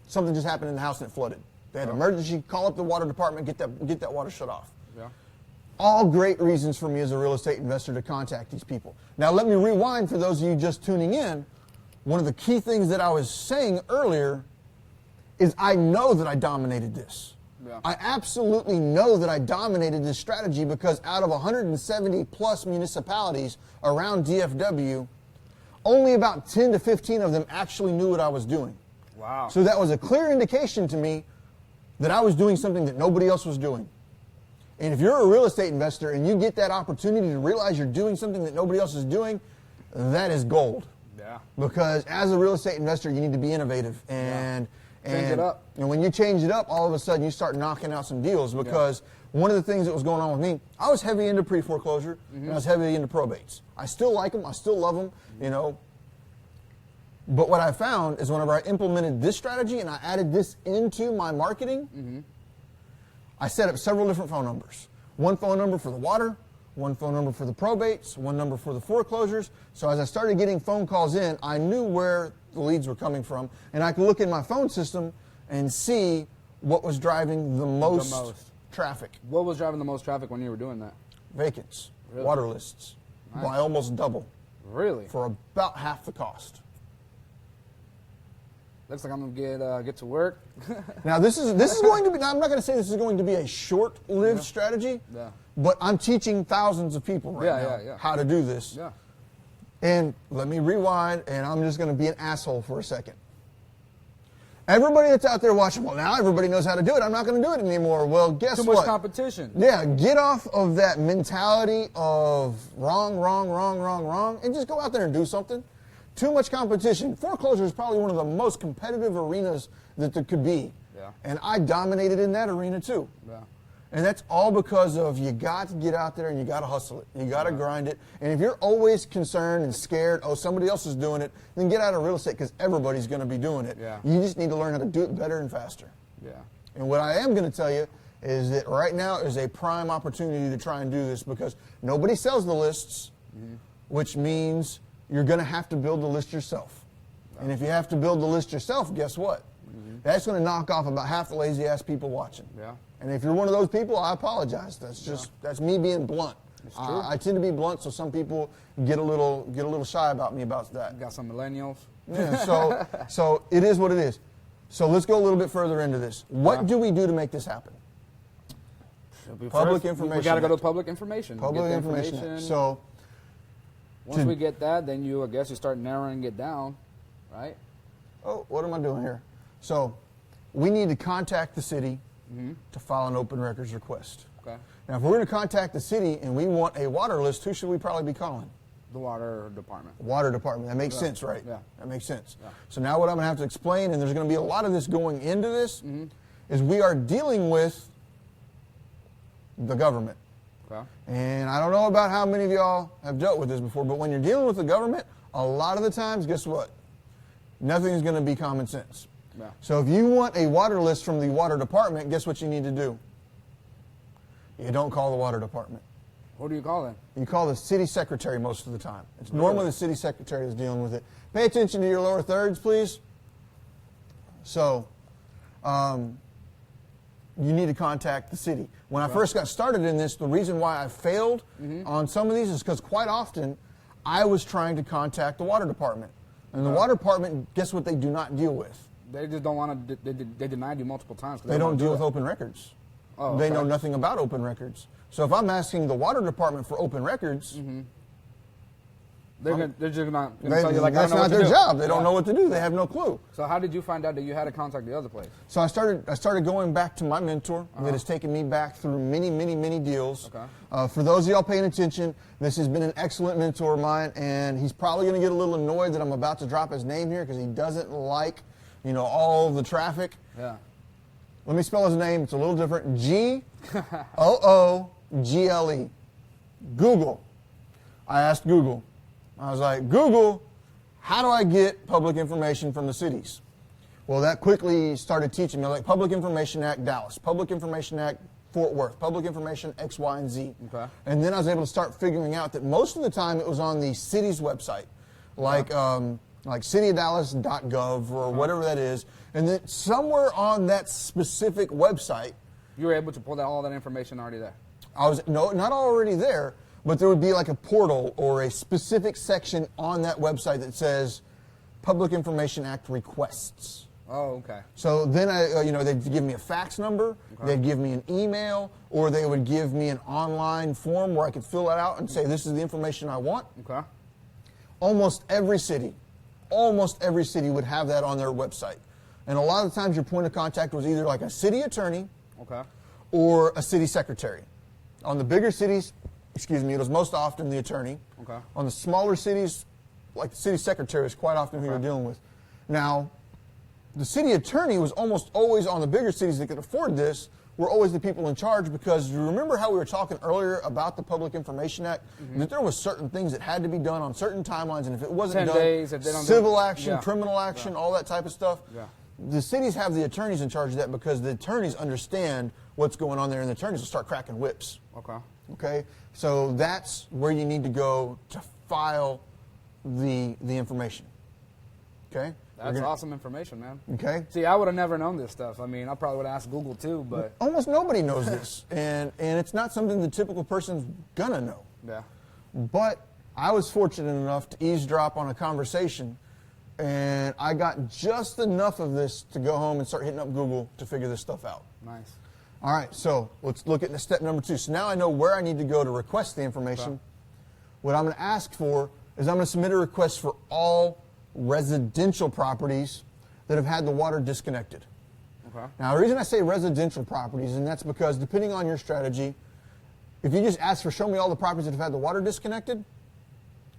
something just happened in the house and it flooded. They had an emergency, call up the water department, get that water shut off. Yeah. All great reasons for me as a real estate investor to contact these people. Now let me rewind for those of you just tuning in. One of the key things that I was saying earlier is I know that I dominated this. Yeah. I absolutely know that I dominated this strategy because out of 170 plus municipalities around DFW, only about 10 to 15 of them actually knew what I was doing. Wow. So that was a clear indication to me that I was doing something that nobody else was doing. And if you're a real estate investor and you get that opportunity to realize you're doing something that nobody else is doing, that is gold. Yeah. Because as a real estate investor, you need to be innovative and Change it up. And when you change it up, all of a sudden you start knocking out some deals. Because one of the things that was going on with me, I was heavy into pre-foreclosure and I was heavy into probates. I still like them. I still love them. You know. But what I found is whenever I implemented this strategy and I added this into my marketing, I set up several different phone numbers. One phone number for the water, one phone number for the probates, one number for the foreclosures. So as I started getting phone calls in, I knew where the leads were coming from, and I could look in my phone system and see what was driving the most traffic. What was driving the most traffic when you were doing that? Vacants, Really? water lists, Nice. by almost double Really? for about half the cost. Looks like I'm gonna get to work. Now this is going to be. Now I'm not going to say this is going to be a short-lived strategy, Yeah. but I'm teaching thousands of people right now Yeah. how to do this. Yeah. And let me rewind, and I'm just going to be an asshole for a second. Everybody that's out there watching, well, now everybody knows how to do it. I'm not going to do it anymore. Well, guess Too what? much competition. Yeah, get off of that mentality of wrong, and just go out there and do something. Too much competition. Foreclosure is probably one of the most competitive arenas that there could be. Yeah. And I dominated in that arena too. Yeah. And that's all because of you got to get out there and you got to hustle it. You got to grind it. And if you're always concerned and scared, oh, somebody else is doing it, then get out of real estate because everybody's going to be doing it. Yeah. You just need to learn how to do it better and faster. Yeah. And what I am going to tell you is that right now is a prime opportunity to try and do this because nobody sells the lists, which means you're going to have to build the list yourself. And if you have to build the list yourself, guess what? That's going to knock off about half the lazy-ass people watching. Yeah. And if you're one of those people, I apologize. That's me being blunt. It's true. I tend to be blunt, so some people get a little shy about me about that. Got some millennials. Yeah, so it is what it is. So let's go a little bit further into this. What do we do to make this happen? Public Information We got to go to Act. public information. Public Get the Information Act. So once we get that, then I guess you start narrowing it down, right? oh, what am I doing here? So we need to contact the city to file an open records request. Okay. Now, if we're going to contact the city and we want a water list, who should we probably be calling? The water department. Water department. That makes sense, right? Yeah. That makes sense. Yeah. So now what I'm going to have to explain, and there's going to be a lot of this going into this, is we are dealing with the government. Okay. And I don't know about how many of y'all have dealt with this before, but when you're dealing with the government, a lot of the times, guess what? Nothing's going to be common sense. Yeah. So if you want a water list from the water department, guess what you need to do? You don't call the water department. What do you call it? You call the city secretary most of the time. It's normally the city secretary is dealing with it. Pay attention to your lower thirds, please. So, you need to contact the city. When I first got started in this, the reason why I failed on some of these is because quite often I was trying to contact the water department. And the water department, guess what they do not deal with? They just don't want to. They denied you multiple times. They don't deal with open records. Oh, They okay. know nothing about open records. So if I'm asking the water department for open records, They're just not going to tell you, like, I that's don't know not what their to do. job. They don't Yeah. know what to do. They have no clue. So how did you find out that you had to contact the other place? So I started going back to my mentor that has taken me back through many, many, many deals. Okay. For those of y'all paying attention, this has been an excellent mentor of mine, and he's probably going to get a little annoyed that I'm about to drop his name here because he doesn't like, all the traffic. Yeah. Let me spell his name. It's a little different. Google. Google. I asked Google. I was like, Google, how do I get public information from the cities? Well, that quickly started teaching me, like Public Information Act Dallas, Public Information Act Fort Worth, Public Information X, Y, and Z. Okay. And then I was able to start figuring out that most of the time it was on the city's website, like cityofdallas.gov or whatever that is. And then somewhere on that specific website, You were able to pull all that information already there. not already there, but there would be like a portal or a specific section on that website that says Public Information Act requests. Oh, okay. So then they'd give me a fax number, they'd give me an email, or they would give me an online form where I could fill it out and say, this is the information I want. Okay. Almost every city would have that on their website. And a lot of the times your point of contact was either like a city attorney Okay. or a city secretary. On the bigger cities, it was most often the attorney. Okay. On the smaller cities, like the city secretary is quite often who you're dealing with. Now, the city attorney was almost always on the bigger cities that could afford this, were always the people in charge, because you remember how we were talking earlier about the Public Information Act, that there was certain things that had to be done on certain timelines, and if it wasn't 10 done, days, if they don't do civil it. action, Yeah. criminal action, all that type of stuff. Yeah. The cities have the attorneys in charge of that because the attorneys understand what's going on there, and the attorneys will start cracking whips. Okay. Okay, so that's where you need to go to file the information. Okay, That's awesome information, man. Okay, See, I would have never known this stuff. I mean, I probably would have asked Google too, but almost nobody knows this, and it's not something the typical person's gonna know. yeah. But I was fortunate enough to eavesdrop on a conversation, and I got just enough of this to go home and start hitting up Google to figure this stuff out. Nice. All right, so let's look at the step number 2. So now I know where I need to go to request the information. Okay. What I'm going to ask for is I'm going to submit a request for all residential properties that have had the water disconnected. Okay. Now, the reason I say residential properties, and that's because depending on your strategy, if you just ask for show me all the properties that have had the water disconnected,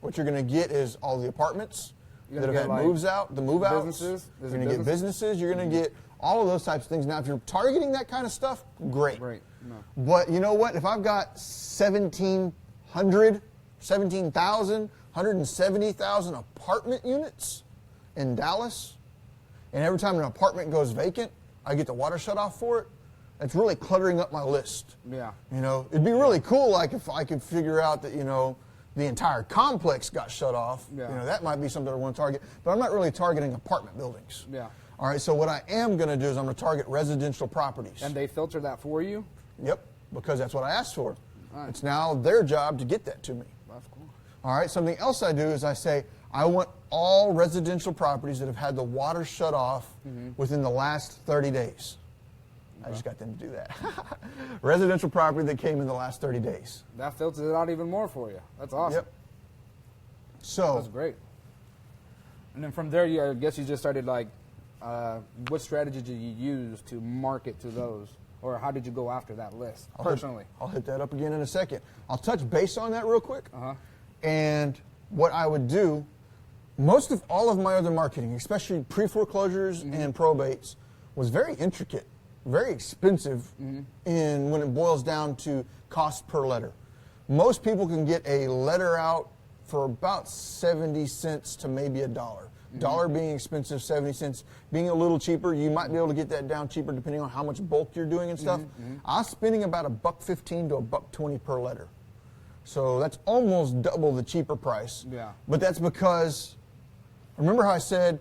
what you're going to get is all the apartments You're that have gonna had get, like, moves out, the move outs. businesses? You're going to get businesses. You're going to get all of those types of things. Now, if you're targeting that kind of stuff, great. Great. No. But you know what? If I've got 17,000, 170,000 apartment units in Dallas, and every time an apartment goes vacant, I get the water shut off for it, that's really cluttering up my list. Yeah. It'd be really cool, like if I could figure out that, the entire complex got shut off. Yeah. That might be something I want to target. But I'm not really targeting apartment buildings. Yeah. All right, so what I am going to do is I'm going to target residential properties. And they filter that for you? Yep, because that's what I asked for. Nice. It's now their job to get that to me. That's cool. All right, something else I do is I say, I want all residential properties that have had the water shut off within the last 30 days. I just got them to do that. Residential property that came in the last 30 days. That filters it out even more for you. That's awesome. Yep. So, That's great. And then from there, I guess you just started what strategy did you use to market to those? Or how did you go after that list personally? I'll hit that up again in a second. I'll touch base on that real quick. Uh-huh. And what I would do, most of all of my other marketing, especially pre-foreclosures and probates, was very intricate, very expensive in when it boils down to cost per letter. Most people can get a letter out for about 70 cents to maybe $1. Dollar being expensive, 70 cents being a little cheaper. You might be able to get that down cheaper depending on how much bulk you're doing and stuff. I was spending about $1.15 to $1.20 per letter. So that's almost double the cheaper price. Yeah. But that's because, remember how I said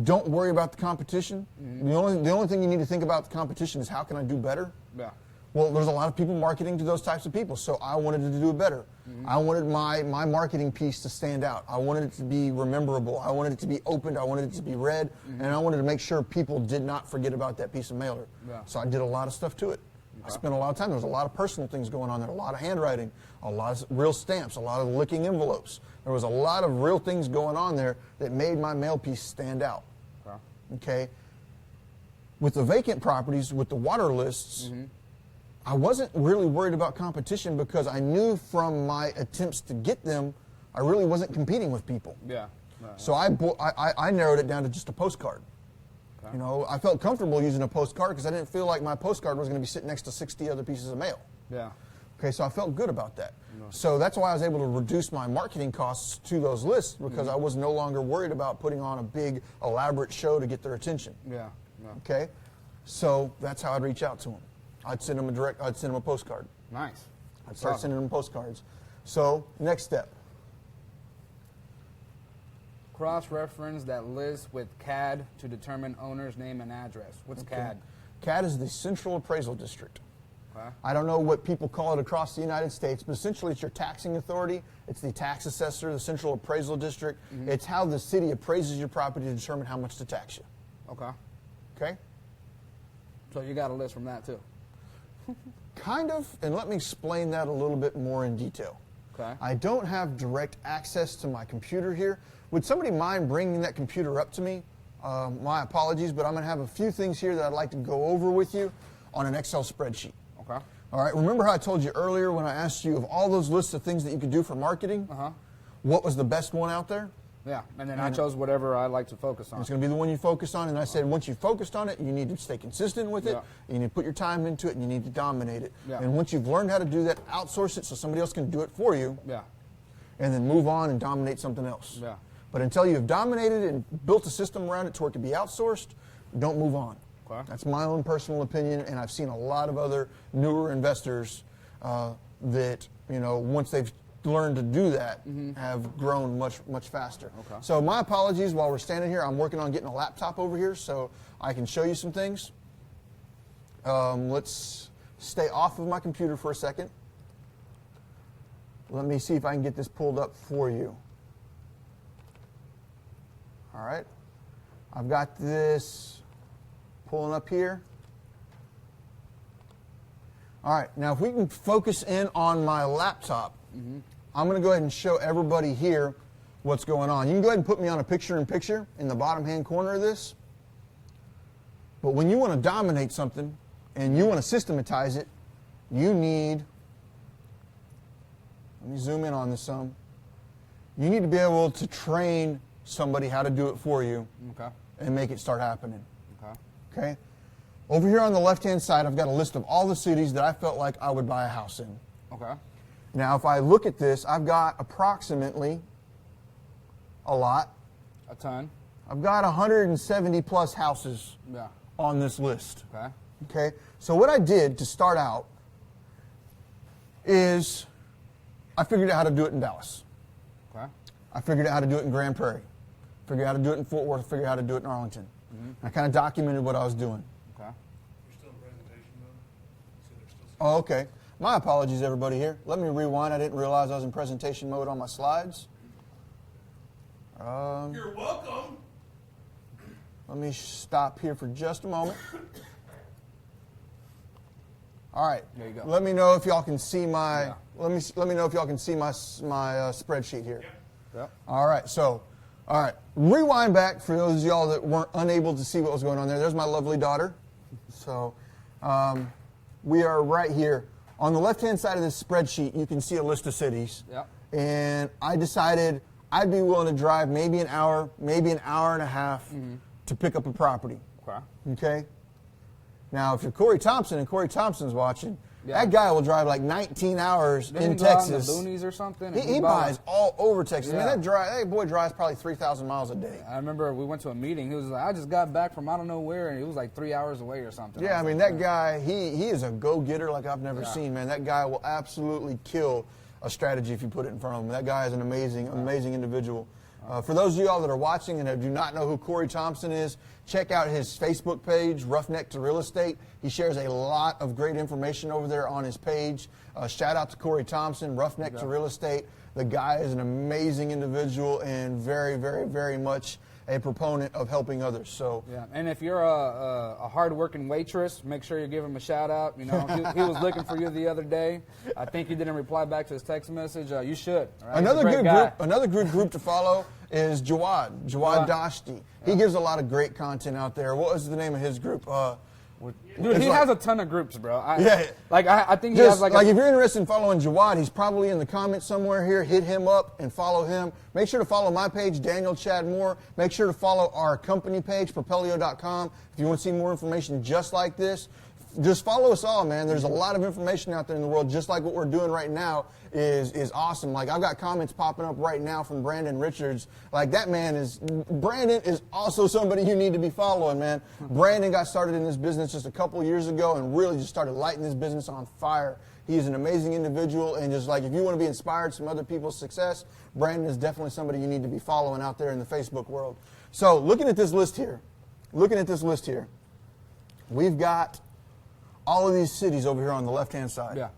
don't worry about the competition. The only thing you need to think about the competition is how can I do better? Yeah. Well, there's a lot of people marketing to those types of people, so I wanted to do it better. I wanted my marketing piece to stand out. I wanted it to be rememberable. I wanted it to be opened. I wanted it to be read, and I wanted to make sure people did not forget about that piece of mailer. Yeah. So I did a lot of stuff to it. I spent a lot of time. There was a lot of personal things going on there, a lot of handwriting, a lot of real stamps, a lot of licking envelopes. There was a lot of real things going on there that made my mail piece stand out. Okay? With the vacant properties, with the water lists, I wasn't really worried about competition because I knew from my attempts to get them, I really wasn't competing with people. Yeah. So I narrowed it down to just a postcard. You know, I felt comfortable using a postcard because I didn't feel like my postcard was going to be sitting next to 60 other pieces of mail. Yeah. Okay, so I felt good about that. So that's why I was able to reduce my marketing costs to those lists because I was no longer worried about putting on a big, elaborate show to get their attention. Yeah. Okay, so that's how I'd reach out to them. I'd send them a postcard. Nice. I'd start sending them postcards. So next step. Cross-reference that list with CAD to determine owner's name and address. What's CAD? CAD is the Central Appraisal District. Okay. I don't know what people call it across the United States, but essentially it's your taxing authority. It's the tax assessor, the Central Appraisal District. It's how the city appraises your property to determine how much to tax you. Okay. Okay? So you got a list from that too? Kind of, and let me explain that a little bit more in detail. Okay. I don't have direct access to my computer here. Would somebody mind bringing that computer up to me? My apologies, but I'm going to have a few things here that I'd like to go over with you on an Excel spreadsheet. Okay. All right, remember how I told you earlier when I asked you of all those lists of things that you could do for marketing, what was the best one out there? Yeah, and then I chose whatever I like to focus on. It's going to be the one you focus on, and I said once you focused on it, you need to stay consistent with it, Yeah. you need to put your time into it, and you need to dominate it. Yeah. And once you've learned how to do that, outsource it so somebody else can do it for you, Yeah. and then move on and dominate something else. Yeah. But until you've dominated and built a system around it to where it can be outsourced, don't move on. Okay. That's my own personal opinion, and I've seen a lot of other newer investors that, you know, once they've learned to do that, have grown much faster. Okay. So my apologies while we're standing here. I'm working on getting a laptop over here so I can show you some things. Let's stay off of my computer for a second. Let me see if I can get this pulled up for you. All right. I've got this pulling up here. All right. Now, if we can focus in on my laptop, I'm going to go ahead and show everybody here what's going on. You can go ahead and put me on a picture-in-picture in the bottom-hand corner of this. But when you want to dominate something and you want to systematize it, you need, let me zoom in on this some, you need to be able to train somebody how to do it for you and make it start happening. Okay? Over here on the left-hand side, I've got a list of all the cities that I felt like I would buy a house in. Okay. Now, if I look at this, I've got approximately a lot. A ton. I've got 170 plus houses on this list. Okay. Okay? So what I did to start out is I figured out how to do it in Dallas. Okay. I figured out how to do it in Grand Prairie. Figured out how to do it in Fort Worth. Figured out how to do it in Arlington. I kind of documented what I was doing. Okay. You're still in presentation mode? So they're still Oh, okay. My apologies, everybody here. Let me rewind. I didn't realize I was in presentation mode on my slides. You're welcome. Let me stop here for just a moment. All right. There you go. Let me know if y'all can see my. Let me know if y'all can see my spreadsheet here. Yep. All right. So, all right. Rewind back for those of y'all that weren't unable to see what was going on there. There's my lovely daughter. So, we are right here. On the left-hand side of this spreadsheet, you can see a list of cities. Yep. And I decided I'd be willing to drive maybe an hour and a half to pick up a property. Okay. Okay? Now, if you're Corey Thompson and Corey Thompson's watching, that guy will drive like 19 hours in Texas. In the boonies or something. He buys all over Texas. Yeah. I mean, that boy drives probably 3,000 miles a day. I remember we went to a meeting. He was like, I just got back from I don't know where, and it was like 3 hours away or something. Yeah, I mean, that guy, he is a go-getter like I've never seen, man. That guy will absolutely kill a strategy if you put it in front of him. That guy is an amazing individual. For those of y'all that are watching and do not know who Corey Thompson is, check out his Facebook page, Roughneck to Real Estate. He shares a lot of great information over there on his page. Shout out to Corey Thompson, Roughneck to Real Estate. The guy is an amazing individual and very, very, very much a proponent of helping others. So yeah, and if you're a hard-working waitress, make sure you give him a shout-out. You know, he was looking for you the other day. I think he didn't reply back to his text message. You should. Right? Another good group to follow is Jawad Dashti. He gives a lot of great content out there. What was the name of his group? Dude, he has a ton of groups, bro. I think he just, has like if you're interested in following Jawad, he's probably in the comments somewhere here. Hit him up and follow him. Make sure to follow my page, Daniel Chad Moore. Make sure to follow our company page, Propelio.com. If you want to see more information just like this, just follow us all, man. There's a lot of information out there in the world, just like what we're doing right now is awesome. Like, I've got comments popping up right now from Brandon Richards. Like, Brandon is also somebody you need to be following, man. Brandon got started in this business just a couple years ago and really just started lighting this business on fire. He is an amazing individual, and just like if you want to be inspired from other people's success, Brandon is definitely somebody you need to be following out there in the Facebook world. So, looking at this list here, we've got all of these cities over here on the left-hand side. Yeah.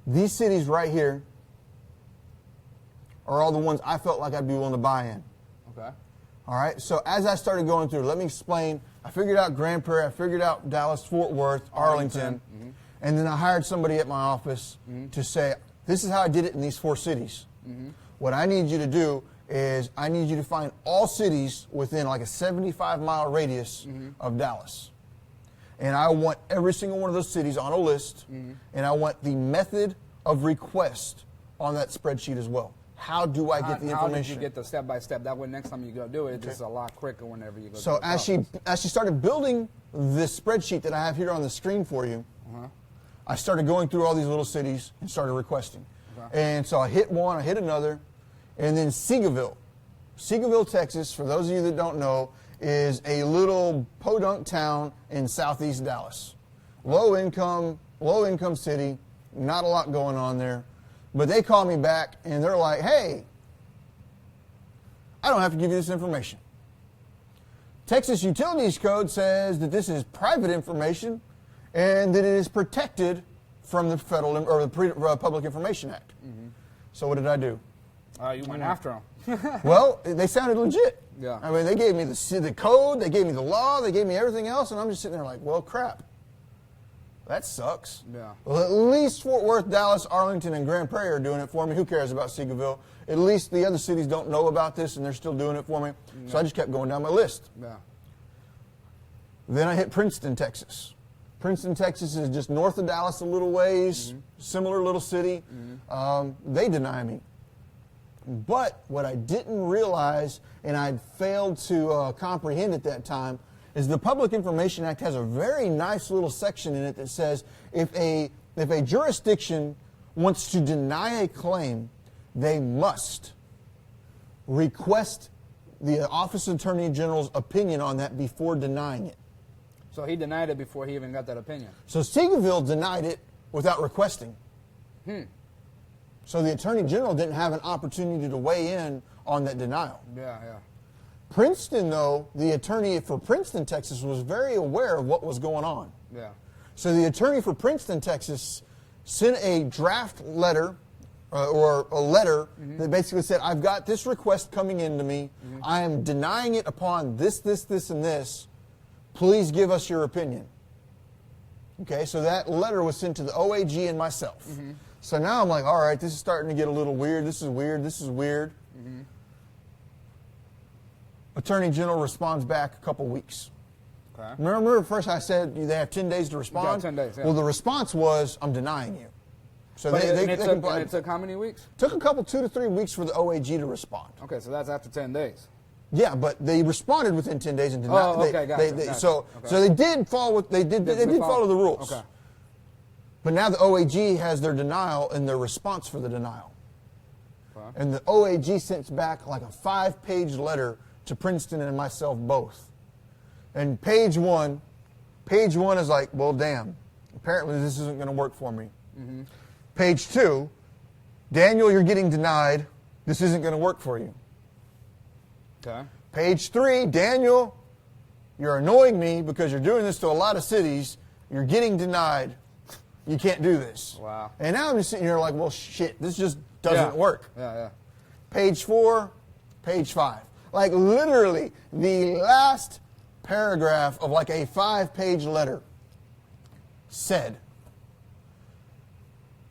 These cities right here are all the ones I felt like I'd be willing to buy in. Okay. All right. So as I started going through, let me explain. I figured out Grand Prairie. I figured out Dallas, Fort Worth, Arlington. Mm-hmm. And then I hired somebody at my office to say, this is how I did it in these 4 cities. Mm-hmm. What I need you to do is I need you to find all cities within like a 75-mile radius of Dallas. And I want every single one of those cities on a list, and I want the method of request on that spreadsheet as well. How do I get the information? How did you get the step-by-step? That way next time you go do it, it's just a lot quicker whenever you go so do it. So as she started building this spreadsheet that I have here on the screen for you, I started going through all these little cities and started requesting. Okay. And so I hit one, I hit another, and then Seagoville, Texas, for those of you that don't know, is a little podunk town in southeast Dallas. Low income city, not a lot going on there. But they call me back and they're like, hey, I don't have to give you this information. Texas Utilities Code says that this is private information and that it is protected from the federal or the Public Information Act. Mm-hmm. So what did I do? You went after them. Well, they sounded legit. Yeah. I mean, they gave me the code, they gave me the law, they gave me everything else, and I'm just sitting there like, well, crap. That sucks. Yeah. Well, at least Fort Worth, Dallas, Arlington, and Grand Prairie are doing it for me. Who cares about Seagoville? At least the other cities don't know about this, and they're still doing it for me. Yeah. So I just kept going down my list. Yeah. Then I hit Princeton, Texas. Princeton, Texas is just north of Dallas a little ways, similar little city. They deny me. But what I didn't realize, and I'd failed to comprehend at that time, is the Public Information Act has a very nice little section in it that says if a jurisdiction wants to deny a claim, they must request the Office of Attorney General's opinion on that before denying it. So he denied it before he even got that opinion. So Seagoville denied it without requesting. So the Attorney General didn't have an opportunity to weigh in on that denial. Yeah. Princeton, though, the attorney for Princeton, Texas, was very aware of what was going on. Yeah. So the attorney for Princeton, Texas, sent a draft letter, or a letter that basically said, I've got this request coming into me. I am denying it upon this, and this. Please give us your opinion. Okay, so that letter was sent to the OAG and myself. So now I'm like, all right, this is starting to get a little weird. This is weird. Attorney General responds back a couple weeks. Okay. Remember first I said they have 10 days to respond? Yeah, 10 days, yeah. Well, the response was, I'm denying you. So it took how many weeks? Took a couple, 2 to 3 weeks for the OAG to respond. Okay, so that's after 10 days. Yeah, but they responded within 10 days and did not. Gotcha. So they did follow follow the rules. Okay. But now the OAG has their denial and their response for the denial. Okay. And the OAG sent back like a 5-page letter to Princeton and myself both. And page one is like, well, damn, apparently this isn't going to work for me. Page 2, Daniel, you're getting denied. This isn't going to work for you. Okay. Page 3, Daniel, you're annoying me because you're doing this to a lot of cities. You're getting denied. You can't do this. Wow. And now I'm just sitting here like, well, shit, this just doesn't work. Yeah. Page 4, page 5. Like literally the last paragraph of like a 5-page letter said,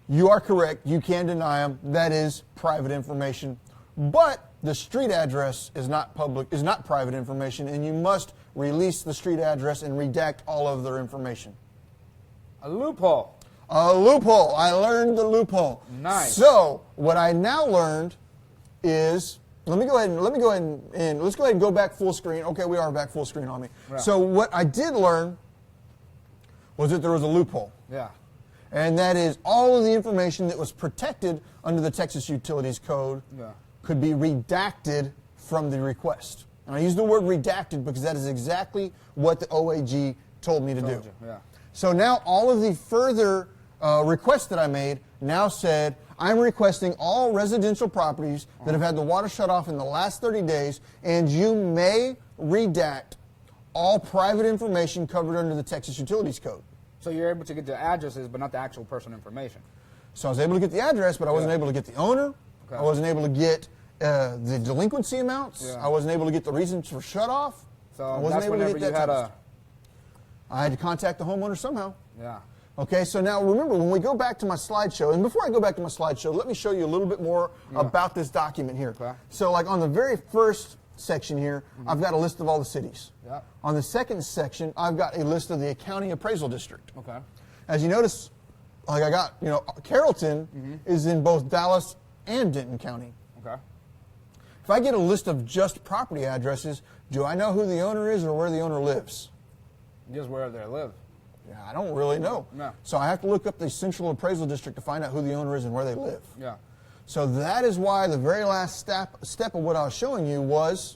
you are correct, you can deny them, that is private information, but the street address is not private information, and you must release the street address and redact all of their information. A loophole. A loophole. I learned the loophole. Nice. So what I now learned is, let's go ahead and go back full screen. Okay, we are back full screen on me. Yeah. So what I did learn was that there was a loophole. Yeah. And that is all of the information that was protected under the Texas Utilities Code could be redacted from the request. And I use the word redacted because that is exactly what the OAG told me to do. Yeah. So now all of the further requests that I made now said, I'm requesting all residential properties that have had the water shut off in the last 30 days, and you may redact all private information covered under the Texas Utilities Code. So you're able to get the addresses, but not the actual personal information. So I was able to get the address, but I wasn't able to get the owner. Okay. I wasn't able to get the delinquency amounts. Yeah. I wasn't able to get the reasons for shut off. So I wasn't that's able to whenever get you that had type of stuff. I had to contact the homeowner somehow. Yeah. Okay, so now remember, when we go back to my slideshow, and before I go back to my slideshow, let me show you a little bit more about this document here. Okay. So like on the very first section here, I've got a list of all the cities. Yeah. On the second section, I've got a list of the county appraisal district. Okay. As you notice, like I got, Carrollton is in both Dallas and Denton County. Okay. If I get a list of just property addresses, do I know who the owner is or where the owner lives? Just where they live. Yeah, I don't really know. No. So I have to look up the central appraisal district to find out who the owner is and where they live. Yeah. So that is why the very last step of what I was showing you was,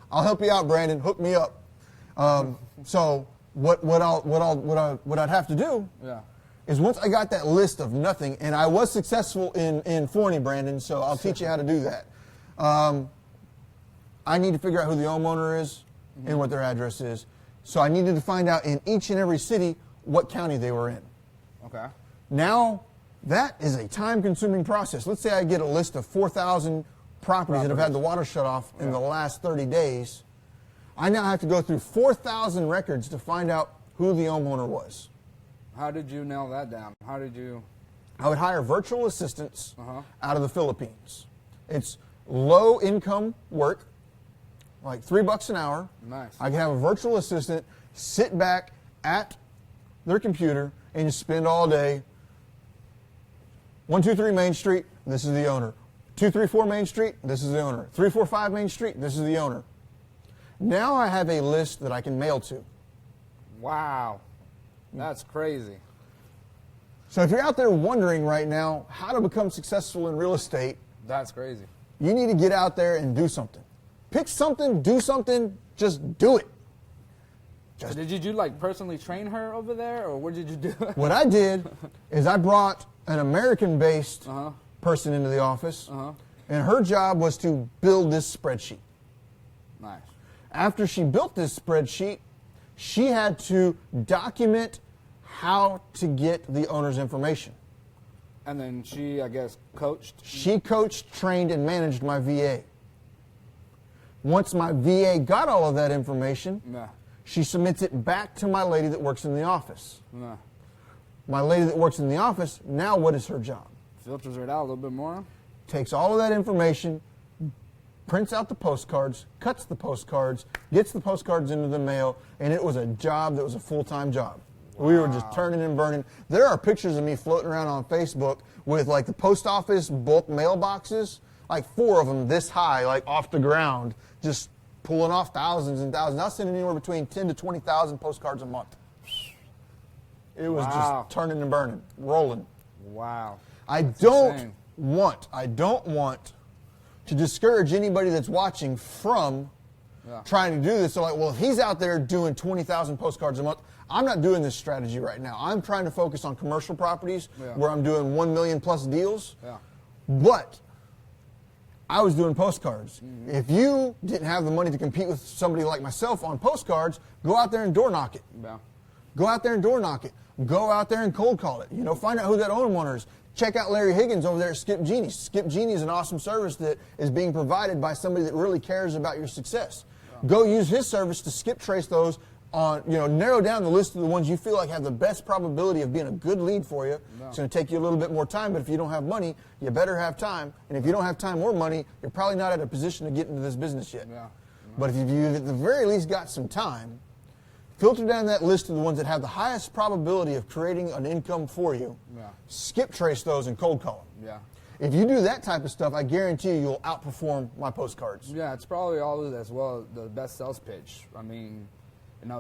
I'll help you out, Brandon. Hook me up. So what I'd have to do is once I got that list of nothing, and I was successful in Forney, Brandon, so I'll teach you how to do that. I need to figure out who the homeowner is and what their address is. So I needed to find out in each and every city what county they were in. Okay. Now, that is a time-consuming process. Let's say I get a list of 4,000 properties that have had the water shut off in the last 30 days. I now have to go through 4,000 records to find out who the homeowner was. How did you nail that down? How did you? I would hire virtual assistants out of the Philippines. It's low-income work, like $3 an hour. Nice. I can have a virtual assistant sit back at their computer and just spend all day. 123 Main Street, this is the owner. 234 Main Street, this is the owner. 345 Main Street, this is the owner. Now I have a list that I can mail to. Wow. That's crazy. So if you're out there wondering right now how to become successful in real estate, That's crazy. you need to get out there and do something. Pick something, do something, just do it. So did you like personally train her over there, or what did you do? What I did is I brought an American-based person into the office, and her job was to build this spreadsheet. Nice. After she built this spreadsheet, she had to document how to get the owner's information. And then she, I guess, coached? She coached, trained, and managed my VA. Once my VA got all of that information, she submits it back to my lady that works in the office. My lady that works in the office, now what is her job? Filters it out a little bit more. Takes all of that information, prints out the postcards, cuts the postcards, gets the postcards into the mail, and it was a job that was a full-time job. Wow. We were just turning and burning. There are pictures of me floating around on Facebook with like the post office bulk mailboxes, like 4 of them this high, like off the ground, just pulling off thousands and thousands. I was sending anywhere between 10 to 20,000 postcards a month. It was just turning and burning, rolling. Wow. I don't want to discourage anybody that's watching from trying to do this. So like, well, if he's out there doing 20,000 postcards a month, I'm not doing this strategy right now. I'm trying to focus on commercial properties where I'm doing 1 million plus deals. But I was doing postcards. If you didn't have the money to compete with somebody like myself on postcards, go out there and door knock it. Yeah. Go out there and door knock it. Go out there and cold call it. Find out who that owner is. Check out Larry Higgins over there at Skip Genie. Skip Genie is an awesome service that is being provided by somebody that really cares about your success. Yeah. Go use his service to skip trace those on, narrow down the list of the ones you feel like have the best probability of being a good lead for you. No. It's going to take you a little bit more time, but if you don't have money, you better have time. And if you don't have time or money, you're probably not at a position to get into this business yet. Yeah. But if you've at the very least got some time, filter down that list of the ones that have the highest probability of creating an income for you. Yeah. Skip trace those and cold call them. Yeah. If you do that type of stuff, I guarantee you'll outperform my postcards. Yeah, it's probably always as well the best sales pitch. I mean,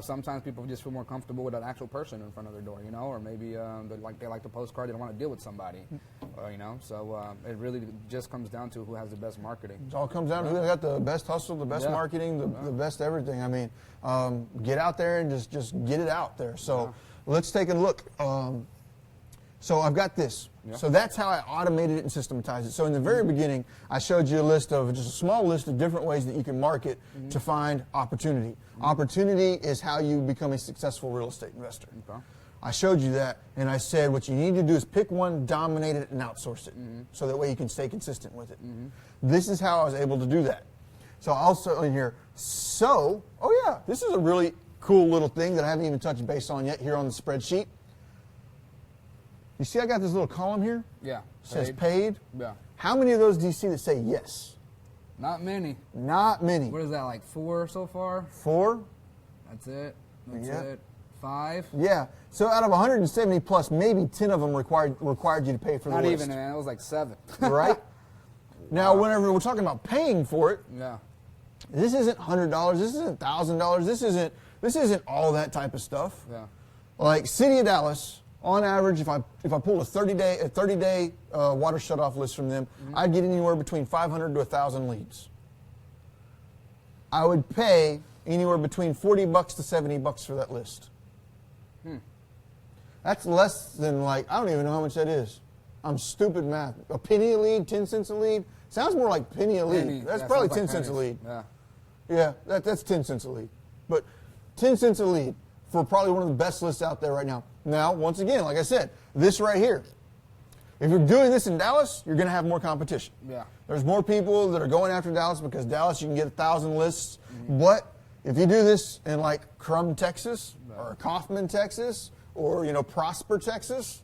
sometimes people just feel more comfortable with an actual person in front of their door, or maybe they like the postcard, they don't want to deal with somebody, So it really just comes down to who has the best marketing. It all comes down to who got the best hustle, the best marketing, the best everything. I mean, get out there and just get it out there. So let's take a look. So I've got this. Yeah. So that's how I automated it and systematized it. So in the very beginning, I showed you just a small list of different ways that you can market to find opportunity. Opportunity is how you become a successful real estate investor. Okay. I showed you that, and I said what you need to do is pick one, dominate it, and outsource it, so that way you can stay consistent with it. This is how I was able to do that. So I'll also in here. So, this is a really cool little thing that I haven't even touched base on yet here on the spreadsheet. You see I got this little column here? Yeah. It says paid. Yeah. How many of those do you see that say yes? Not many. Not many. What is that, like 4 so far? 4? That's it. That's it. 5? Yeah. So out of 170 plus, maybe 10 of them required you to pay for the list. Not even, man. It was like 7. Right? Now, whenever we're talking about paying for it, this isn't $100. This isn't $1,000. This isn't all that type of stuff. Yeah. Like City of Dallas. On average, if I pulled a 30-day water shutoff list from them, I'd get anywhere between 500 to 1,000 leads. I would pay anywhere between $40 to $70 for that list. That's less than I don't even know how much that is. I'm stupid math. A penny a lead, 10 cents a lead? Sounds more like penny a lead. That's probably 10 cents a lead. Yeah, that's 10 cents a lead. But 10 cents a lead for probably one of the best lists out there right now. Now, once again, like I said, this right here. If you're doing this in Dallas, you're going to have more competition. Yeah. There's more people that are going after Dallas because Dallas, you can get 1,000 lists. But if you do this in Crum, Texas, or Kaufman, Texas, or Prosper, Texas,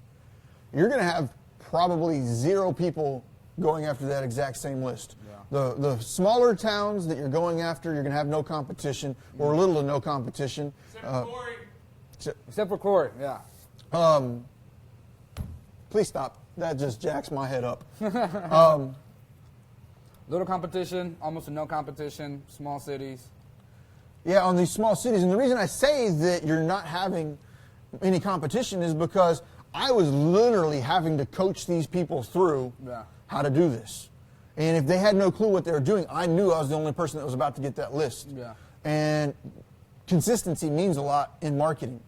you're going to have probably 0 people going after that exact same list. Yeah. The smaller towns that you're going after, you're going to have no competition or little to no competition. Except for Corey. Except for Corey, yeah. Please stop. That just jacks my head up. Little competition, almost no competition, small cities. Yeah, on these small cities. And the reason I say that you're not having any competition is because I was literally having to coach these people through how to do this. And if they had no clue what they were doing, I knew I was the only person that was about to get that list. Yeah. And consistency means a lot in marketing.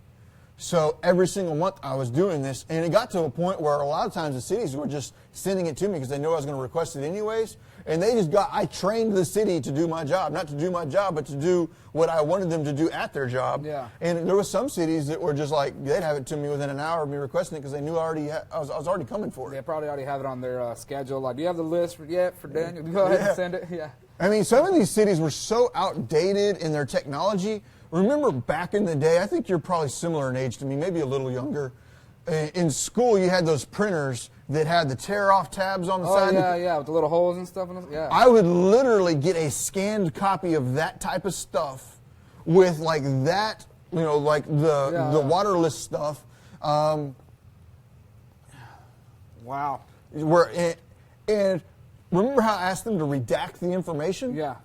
So every single month I was doing this, and it got to a point where a lot of times the cities were just sending it to me because they knew I was going to request it anyways. And I trained the city to do my job, not to do my job, but to do what I wanted them to do at their job. Yeah. And there were some cities that were just they'd have it to me within an hour of me requesting it because they knew I was already coming for it. They probably already have it on their schedule. Do you have the list for Daniel? Go ahead and send it. Yeah. I mean, some of these cities were so outdated in their technology. Remember back in the day, I think you're probably similar in age to me, maybe a little younger. In school, you had those printers that had the tear-off tabs on the side. Oh, yeah, with the little holes and stuff. Yeah. I would literally get a scanned copy of that type of stuff with that, the waterless stuff. Wow. And remember how I asked them to redact the information? Yeah.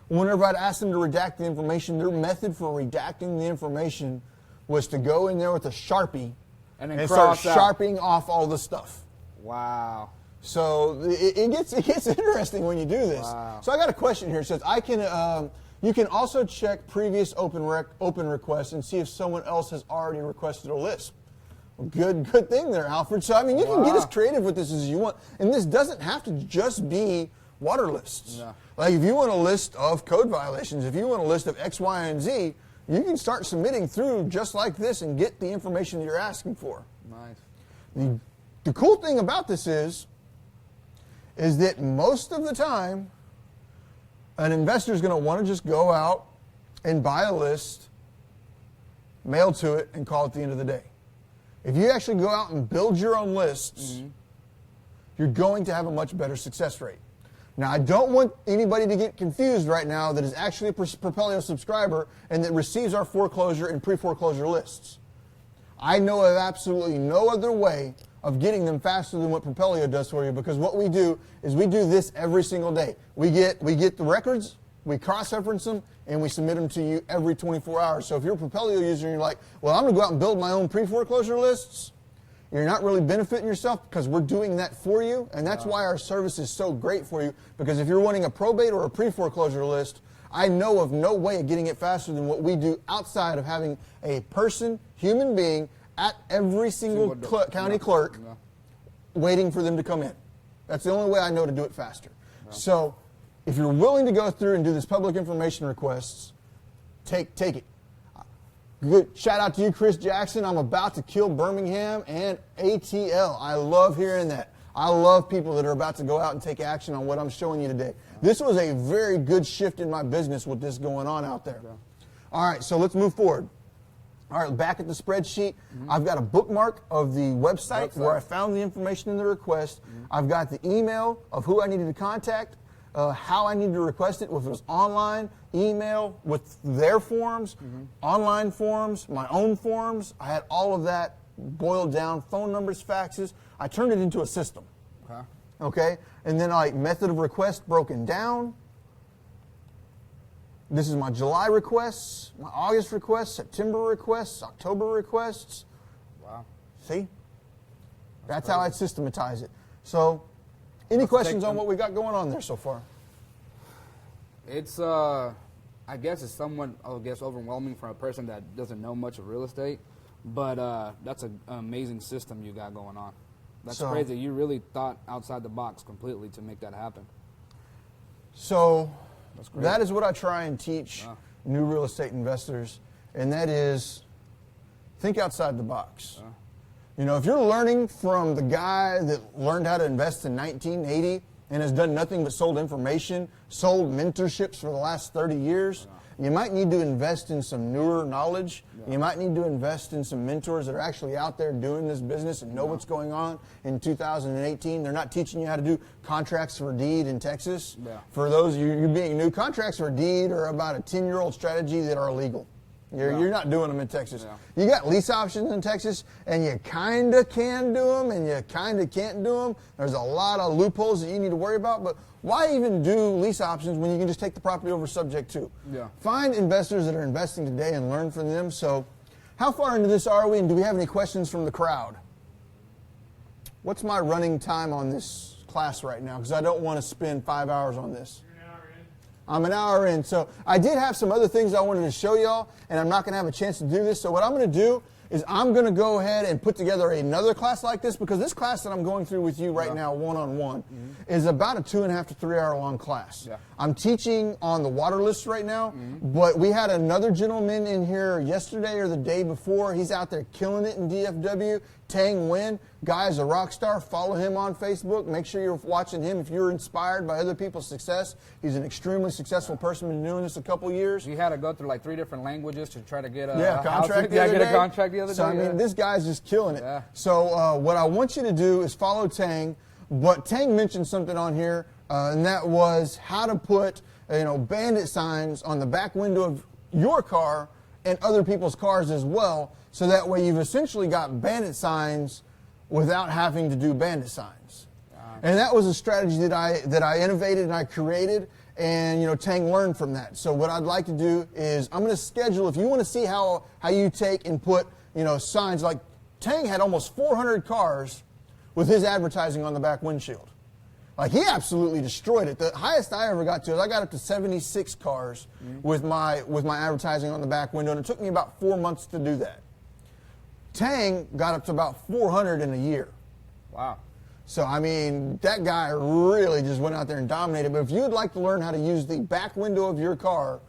Whenever I'd ask them to redact the information, their method for redacting the information was to go in there with a Sharpie and start sharpening off all the stuff. Wow. So it gets interesting when you do this. Wow. So I got a question here. It says you can also check previous open requests and see if someone else has already requested a list. Well, good thing there, Alfred. So I mean, you can get as creative with this as you want, and this doesn't have to just be water lists. Yeah. Like if you want a list of code violations, if you want a list of X, Y, and Z, you can start submitting through just like this and get the information that you're asking for. Nice. The cool thing about this is that most of the time, an investor is going to want to just go out and buy a list, mail to it, and call it the end of the day. If you actually go out and build your own lists, you're going to have a much better success rate. Now, I don't want anybody to get confused right now that is actually a Propelio subscriber and that receives our foreclosure and pre-foreclosure lists. I know of absolutely no other way of getting them faster than what Propelio does for you, because what we do is we do this every single day. We get the records, we cross-reference them, and we submit them to you every 24 hours. So if you're a Propelio user and you're like, well, I'm going to go out and build my own pre-foreclosure lists, you're not really benefiting yourself because we're doing that for you, and that's why our service is so great for you, because if you're wanting a probate or a pre-foreclosure list, I know of no way of getting it faster than what we do outside of having a person, human being, at every single county clerk waiting for them to come in. That's the only way I know to do it faster. So if you're willing to go through and do this public information requests, take it. Good. Shout out to you, Chris Jackson. I'm about to kill Birmingham and ATL. I love hearing that. I love people that are about to go out and take action on what I'm showing you today. This was a very good shift in my business with this going on out there. All right, so let's move forward. All right, back at the spreadsheet, I've got a bookmark of the website where I found the information in the request. I've got the email of who I needed to contact, how I needed to request it, if it was online, email, with their forms, online forms, my own forms. I had all of that boiled down, phone numbers, faxes. I turned it into a system. Okay? And then like method of request broken down. This is my July requests, my August requests, September requests, October requests. Wow. See? That's how I systematize it. So, any questions on what we got going on there so far? It's, I guess it's somewhat, overwhelming for a person that doesn't know much of real estate, but that's an amazing system you got going on. That's crazy. You really thought outside the box completely to make that happen. So, that is what I try and teach new real estate investors, and that is think outside the box. You know, if you're learning from the guy that learned how to invest in 1980 and has done nothing but sold information, sold mentorships for the last 30 years, you might need to invest in some newer knowledge. You might need to invest in some mentors that are actually out there doing this business and know what's going on in 2018. They're not teaching you how to do contracts for deed in Texas. For those of you being new, contracts for deed are about a 10-year-old strategy that are illegal. You're not doing them in Texas. You got lease options in Texas, and you kind of can do them, and you kind of can't do them. There's a lot of loopholes that you need to worry about, but why even do lease options when you can just take the property over subject to? Find investors that are investing today and learn from them. So how far into this are we, and do we have any questions from the crowd? What's my running time on this class right now? Because I don't want to spend 5 hours on this. I'm an hour in. So I did have some other things I wanted to show y'all, and I'm not going to have a chance to do this. So what I'm going to do is I'm going to go ahead and put together another class like this, because this class that I'm going through with you right now, one-on-one, is about a 2.5 to 3 hour long class. I'm teaching on the water list right now, but we had another gentleman in here yesterday or the day before. He's out there killing it in DFW. Tang Nguyen, guy is a rock star. Follow him on Facebook. Make sure you're watching him if you're inspired by other people's success. He's an extremely successful person, been doing this a couple years. You had to go through like 3 different languages to try to get a contract. get a contract the other day. So I mean, this guy's just killing it. So what I want you to do is follow Tang. But Tang mentioned something on here, and that was how to put bandit signs on the back window of your car and other people's cars as well. So that way you've essentially got bandit signs without having to do bandit signs. And that was a strategy that I innovated and I created, and Tang learned from that. So what I'd like to do is I'm going to schedule, if you want to see how you take and put signs, like Tang had almost 400 cars with his advertising on the back windshield. Like, he absolutely destroyed it. The highest I ever got to is I got up to 76 cars with my advertising on the back window, and it took me about 4 months to do that. Tang got up to about 400 in a year. Wow. So, I mean, that guy really just went out there and dominated. But if you'd like to learn how to use the back window of your car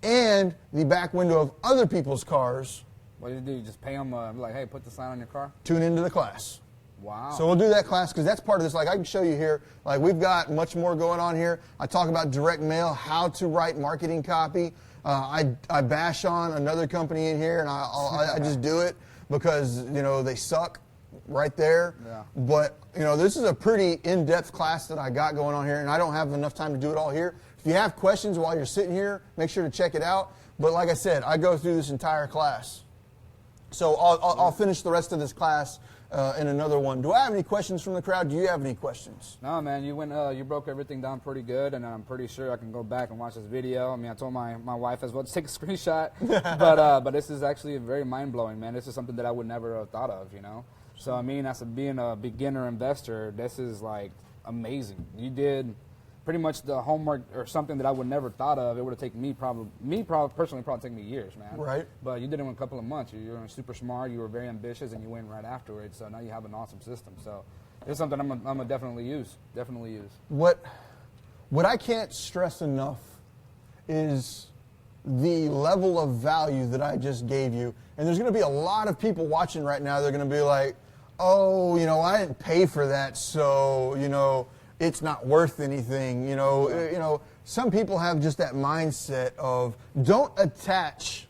and the back window of other people's cars, what do you do? You just pay them, like, hey, put the sign on your car? tune into the class. Wow. So we'll do that class because that's part of this. Like I can show you here, like we've got much more going on here. I talk about direct mail, how to write marketing copy. I bash on another company in here and I just do it because, you know, they suck right there. Yeah. But, you know, this is a pretty in-depth class that I got going on here and I don't have enough time to do it all here. If you have questions while you're sitting here, make sure to check it out. But like I said, I go through this entire class. So I'll finish the rest of this class in another one. Do I have any questions from the crowd? Do you have any questions? No, man. You broke everything down pretty good, and I'm pretty sure I can go back and watch this video. I mean, I told my wife as well to take a screenshot, but this is actually very mind blowing, man. This is something that I would never have thought of, you know. So I mean, being a beginner investor, this is like amazing. You did pretty much the homework or something that I would never thought of. It would have taken me personally probably taken me years, man. Right. But you did it in a couple of months. You were super smart. You were very ambitious, and you went right afterwards. So now you have an awesome system. So it's something I'm gonna definitely use. Definitely use. What I can't stress enough is the level of value that I just gave you. And there's going to be a lot of people watching right now. They're going to be like, "Oh, you know, I didn't pay for that, so you know." It's not worth anything, you know. Yeah. You know, some people have just that mindset of don't attach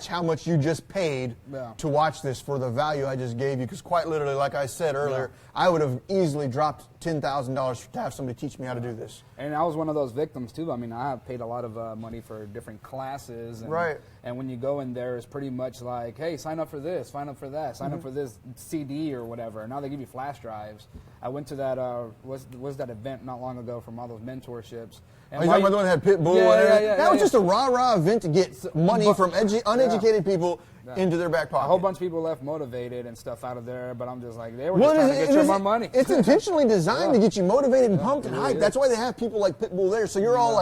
how much you just paid to watch this for the value I just gave you. Because quite literally, like I said earlier, I would have easily dropped $10,000 to have somebody teach me how to do this. And I was one of those victims too. I mean, I have paid a lot of money for different classes. And, right. And when you go in there, it's pretty much like, hey, sign up for this, sign up for that, sign up for this CD or whatever. And now they give you flash drives. I went to that was that event not long ago from all those mentorships. And you talking about the one that had Pitbull? That was just a rah-rah event to get money from uneducated people into their back pocket. A whole bunch of people left motivated and stuff out of there, but I'm just like, they were just trying to get you more money. It's intentionally designed to get you motivated and pumped and hyped. That's why they have people like Pitbull there. So you're all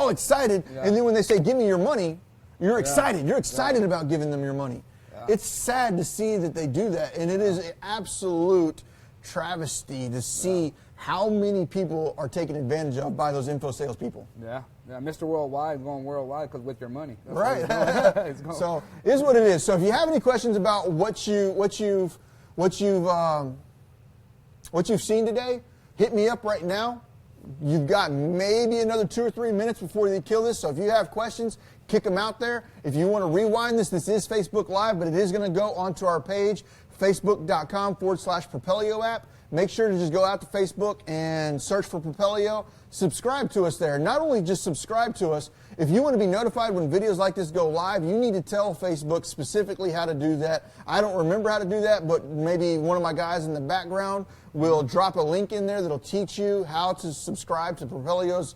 excited, and then when they say, give me your money, you're excited. You're excited about giving them your money. It's sad to see that they do that, and it is an absolute travesty to see how many people are taken advantage of by those info sales people. Yeah, Mr. Worldwide going worldwide because with your money. That's right. So it is what it is. So if you have any questions about what you've seen today, hit me up right now. You've got maybe another 2 or 3 minutes before they kill this. So if you have questions, kick them out there. If you want to rewind this is Facebook Live, but it is going to go onto our page, facebook.com/Propelio app. Make sure to just go out to Facebook and search for Propelio. Subscribe to us there. Not only just subscribe to us, if you want to be notified when videos like this go live, you need to tell Facebook specifically how to do that. I don't remember how to do that, but maybe one of my guys in the background will drop a link in there that'll teach you how to subscribe to Propelio's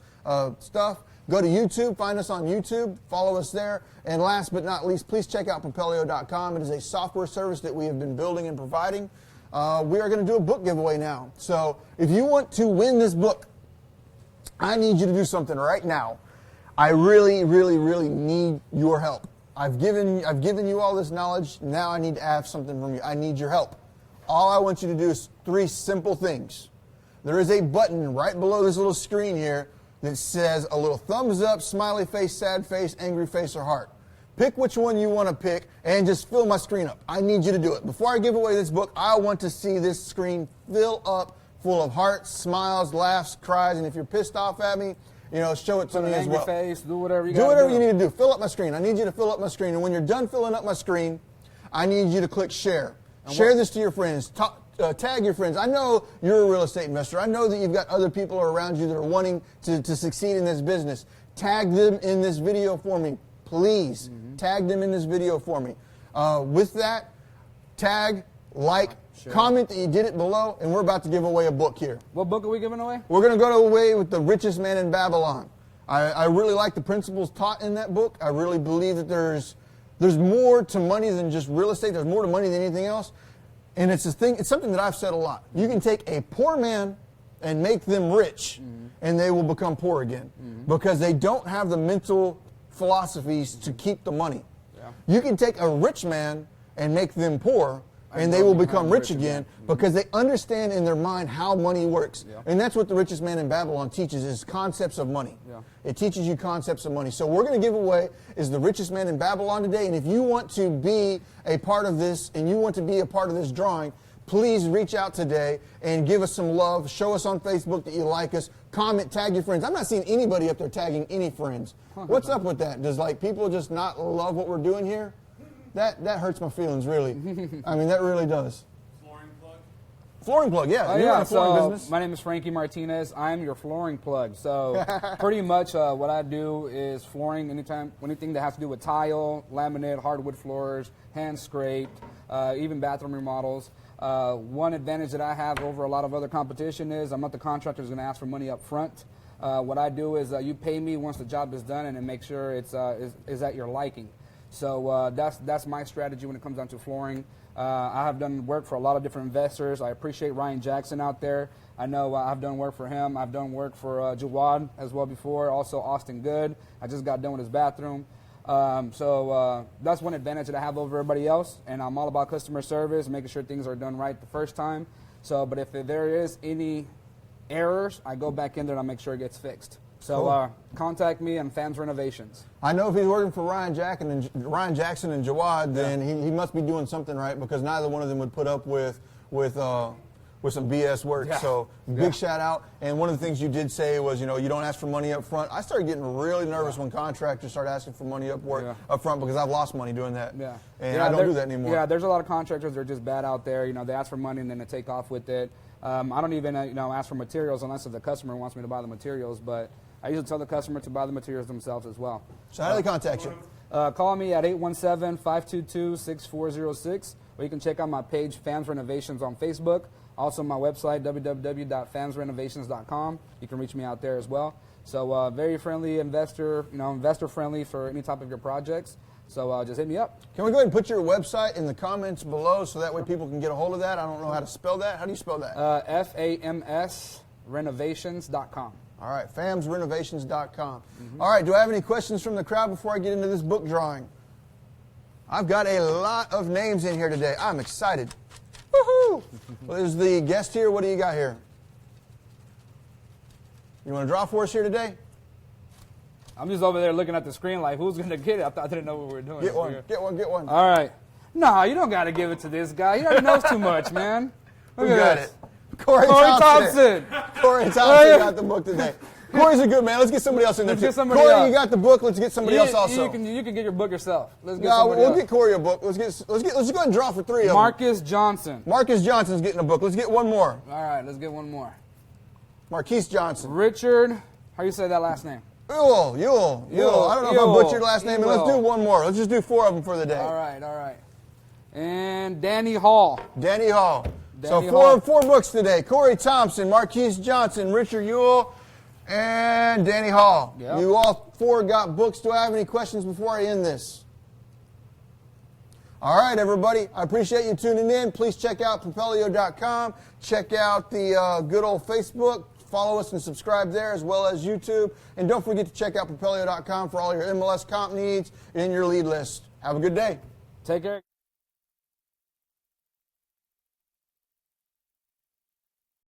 stuff. Go to YouTube, find us on YouTube, follow us there. And last but not least, please check out Propelio.com. It is a software service that we have been building and providing. We are going to do a book giveaway now. So if you want to win this book, I need you to do something right now. I really, really, really need your help. I've given you all this knowledge. Now I need to have something from you. I need your help. All I want you to do is 3 simple things. There is a button right below this little screen here that says a little thumbs up, smiley face, sad face, angry face, or heart. Pick which one you want to pick and just fill my screen up. I need you to do it. Before I give away this book, I want to see this screen fill up full of hearts, smiles, laughs, cries, and if you're pissed off at me, show it to me as well. Face, do whatever you got to do. Do whatever you need to do. Fill up my screen. I need you to fill up my screen. And when you're done filling up my screen, I need you to click share. Share this to your friends. Tag your friends. I know you're a real estate investor. I know that you've got other people around you that are wanting to succeed in this business. Tag them in this video for me. Please tag them in this video for me. With that, tag, like, comment that you did it below, and we're about to give away a book here. What book are we giving away? We're going to go away with The Richest Man in Babylon. I really like the principles taught in that book. I really believe that there's more to money than just real estate. There's more to money than anything else. And it's something that I've said a lot. You can take a poor man and make them rich, and they will become poor again because they don't have the mental philosophies to keep the money. Yeah. You can take a rich man and make them poor, and they will become rich again because they understand in their mind how money works. Yeah. And that's what the richest man in Babylon teaches, is concepts of money. Yeah. It teaches you concepts of money. So we're going to give away is the richest man in Babylon today. And if you want to be a part of this and you want to be a part of this drawing, please reach out today and give us some love. Show us on Facebook that you like us. Comment, tag your friends. I'm not seeing anybody up there tagging any friends. What's up with that? Does people just not love what we're doing here? That hurts my feelings, really. I mean, that really does. Flooring plug? Flooring plug, yeah. You're in a flooring business. My name is Frankie Martinez. I'm your flooring plug. So pretty much what I do is flooring, anything that has to do with tile, laminate, hardwood floors, hand scraped, even bathroom remodels. One advantage that I have over a lot of other competition is I'm not the contractor who's going to ask for money up front. What I do is you pay me once the job is done and then make sure it's is at your liking. So that's my strategy when it comes down to flooring. I have done work for a lot of different investors. I appreciate Ryan Jackson out there. I know I've done work for him. I've done work for Jawad as well before. Also Austin Good. I just got done with his bathroom. So that's one advantage that I have over everybody else. And I'm all about customer service, making sure things are done right the first time. So, but if there is any errors, I go back in there and I make sure it gets fixed. So Cool. Contact me on Fams Renovations. I know if he's working for Ryan Jackson and Jawad, then he must be doing something right, because neither one of them would put up with some BS work. Yeah. So big shout out. And one of the things you did say was, you don't ask for money up front. I started getting really nervous when contractors start asking for money up front, because I've lost money doing that. Yeah. And I don't do that anymore. Yeah, there's a lot of contractors that are just bad out there. They ask for money and then they take off with it. I don't even ask for materials unless the customer wants me to buy the materials, but I usually tell the customer to buy the materials themselves as well. So how do they contact you? Call me at 817-522-6406, or you can check out my page, Fams Renovations, on Facebook. Also my website, www.famsrenovations.com. You can reach me out there as well. So very friendly investor, investor friendly for any type of your projects. So just hit me up. Can we go ahead and put your website in the comments below so that way people can get a hold of that? I don't know how to spell that. How do you spell that? FAMSrenovations.com. All right, famsrenovations.com. All right, do I have any questions from the crowd before I get into this book drawing? I've got a lot of names in here today. I'm excited. Woohoo! Well, there's the guest here. What do you got here? You want to draw for us here today? I'm just over there looking at the screen like, who's going to get it? I didn't know what we were doing. Get one, get one, get one. All right. No, you don't got to give it to this guy. He already knows too much, man. Who got it? Corey Thompson. Corey Thompson got the book today. Corey's a good man. Let's get somebody else in there. Let's get somebody Corey, else. you got the book. Let's get somebody else also. You can get your book yourself. Let's get No, somebody we'll else. get Corey a book. Let's just go ahead and draw for three of them. Marcus Johnson. Marcus Johnson's getting a book. Let's get one more. All right, let's get one more. Marquise Johnson. Richard, how do you say that last name? Yule. I don't know if I butchered your last name, but let's do one more. Let's just do four of them for the day. All right. And Danny Hall. Danny Hall. Danny So Hall. four books today. Corey Thompson, Marquise Johnson, Richard Yule, and Danny Hall. Yep. You all four got books. Do I have any questions before I end this? All right, everybody. I appreciate you tuning in. Please check out Propelio.com. Check out the good old Facebook. Follow us and subscribe there, as well as YouTube. And don't forget to check out Propelio.com for all your MLS comp needs and your lead list. Have a good day. Take care.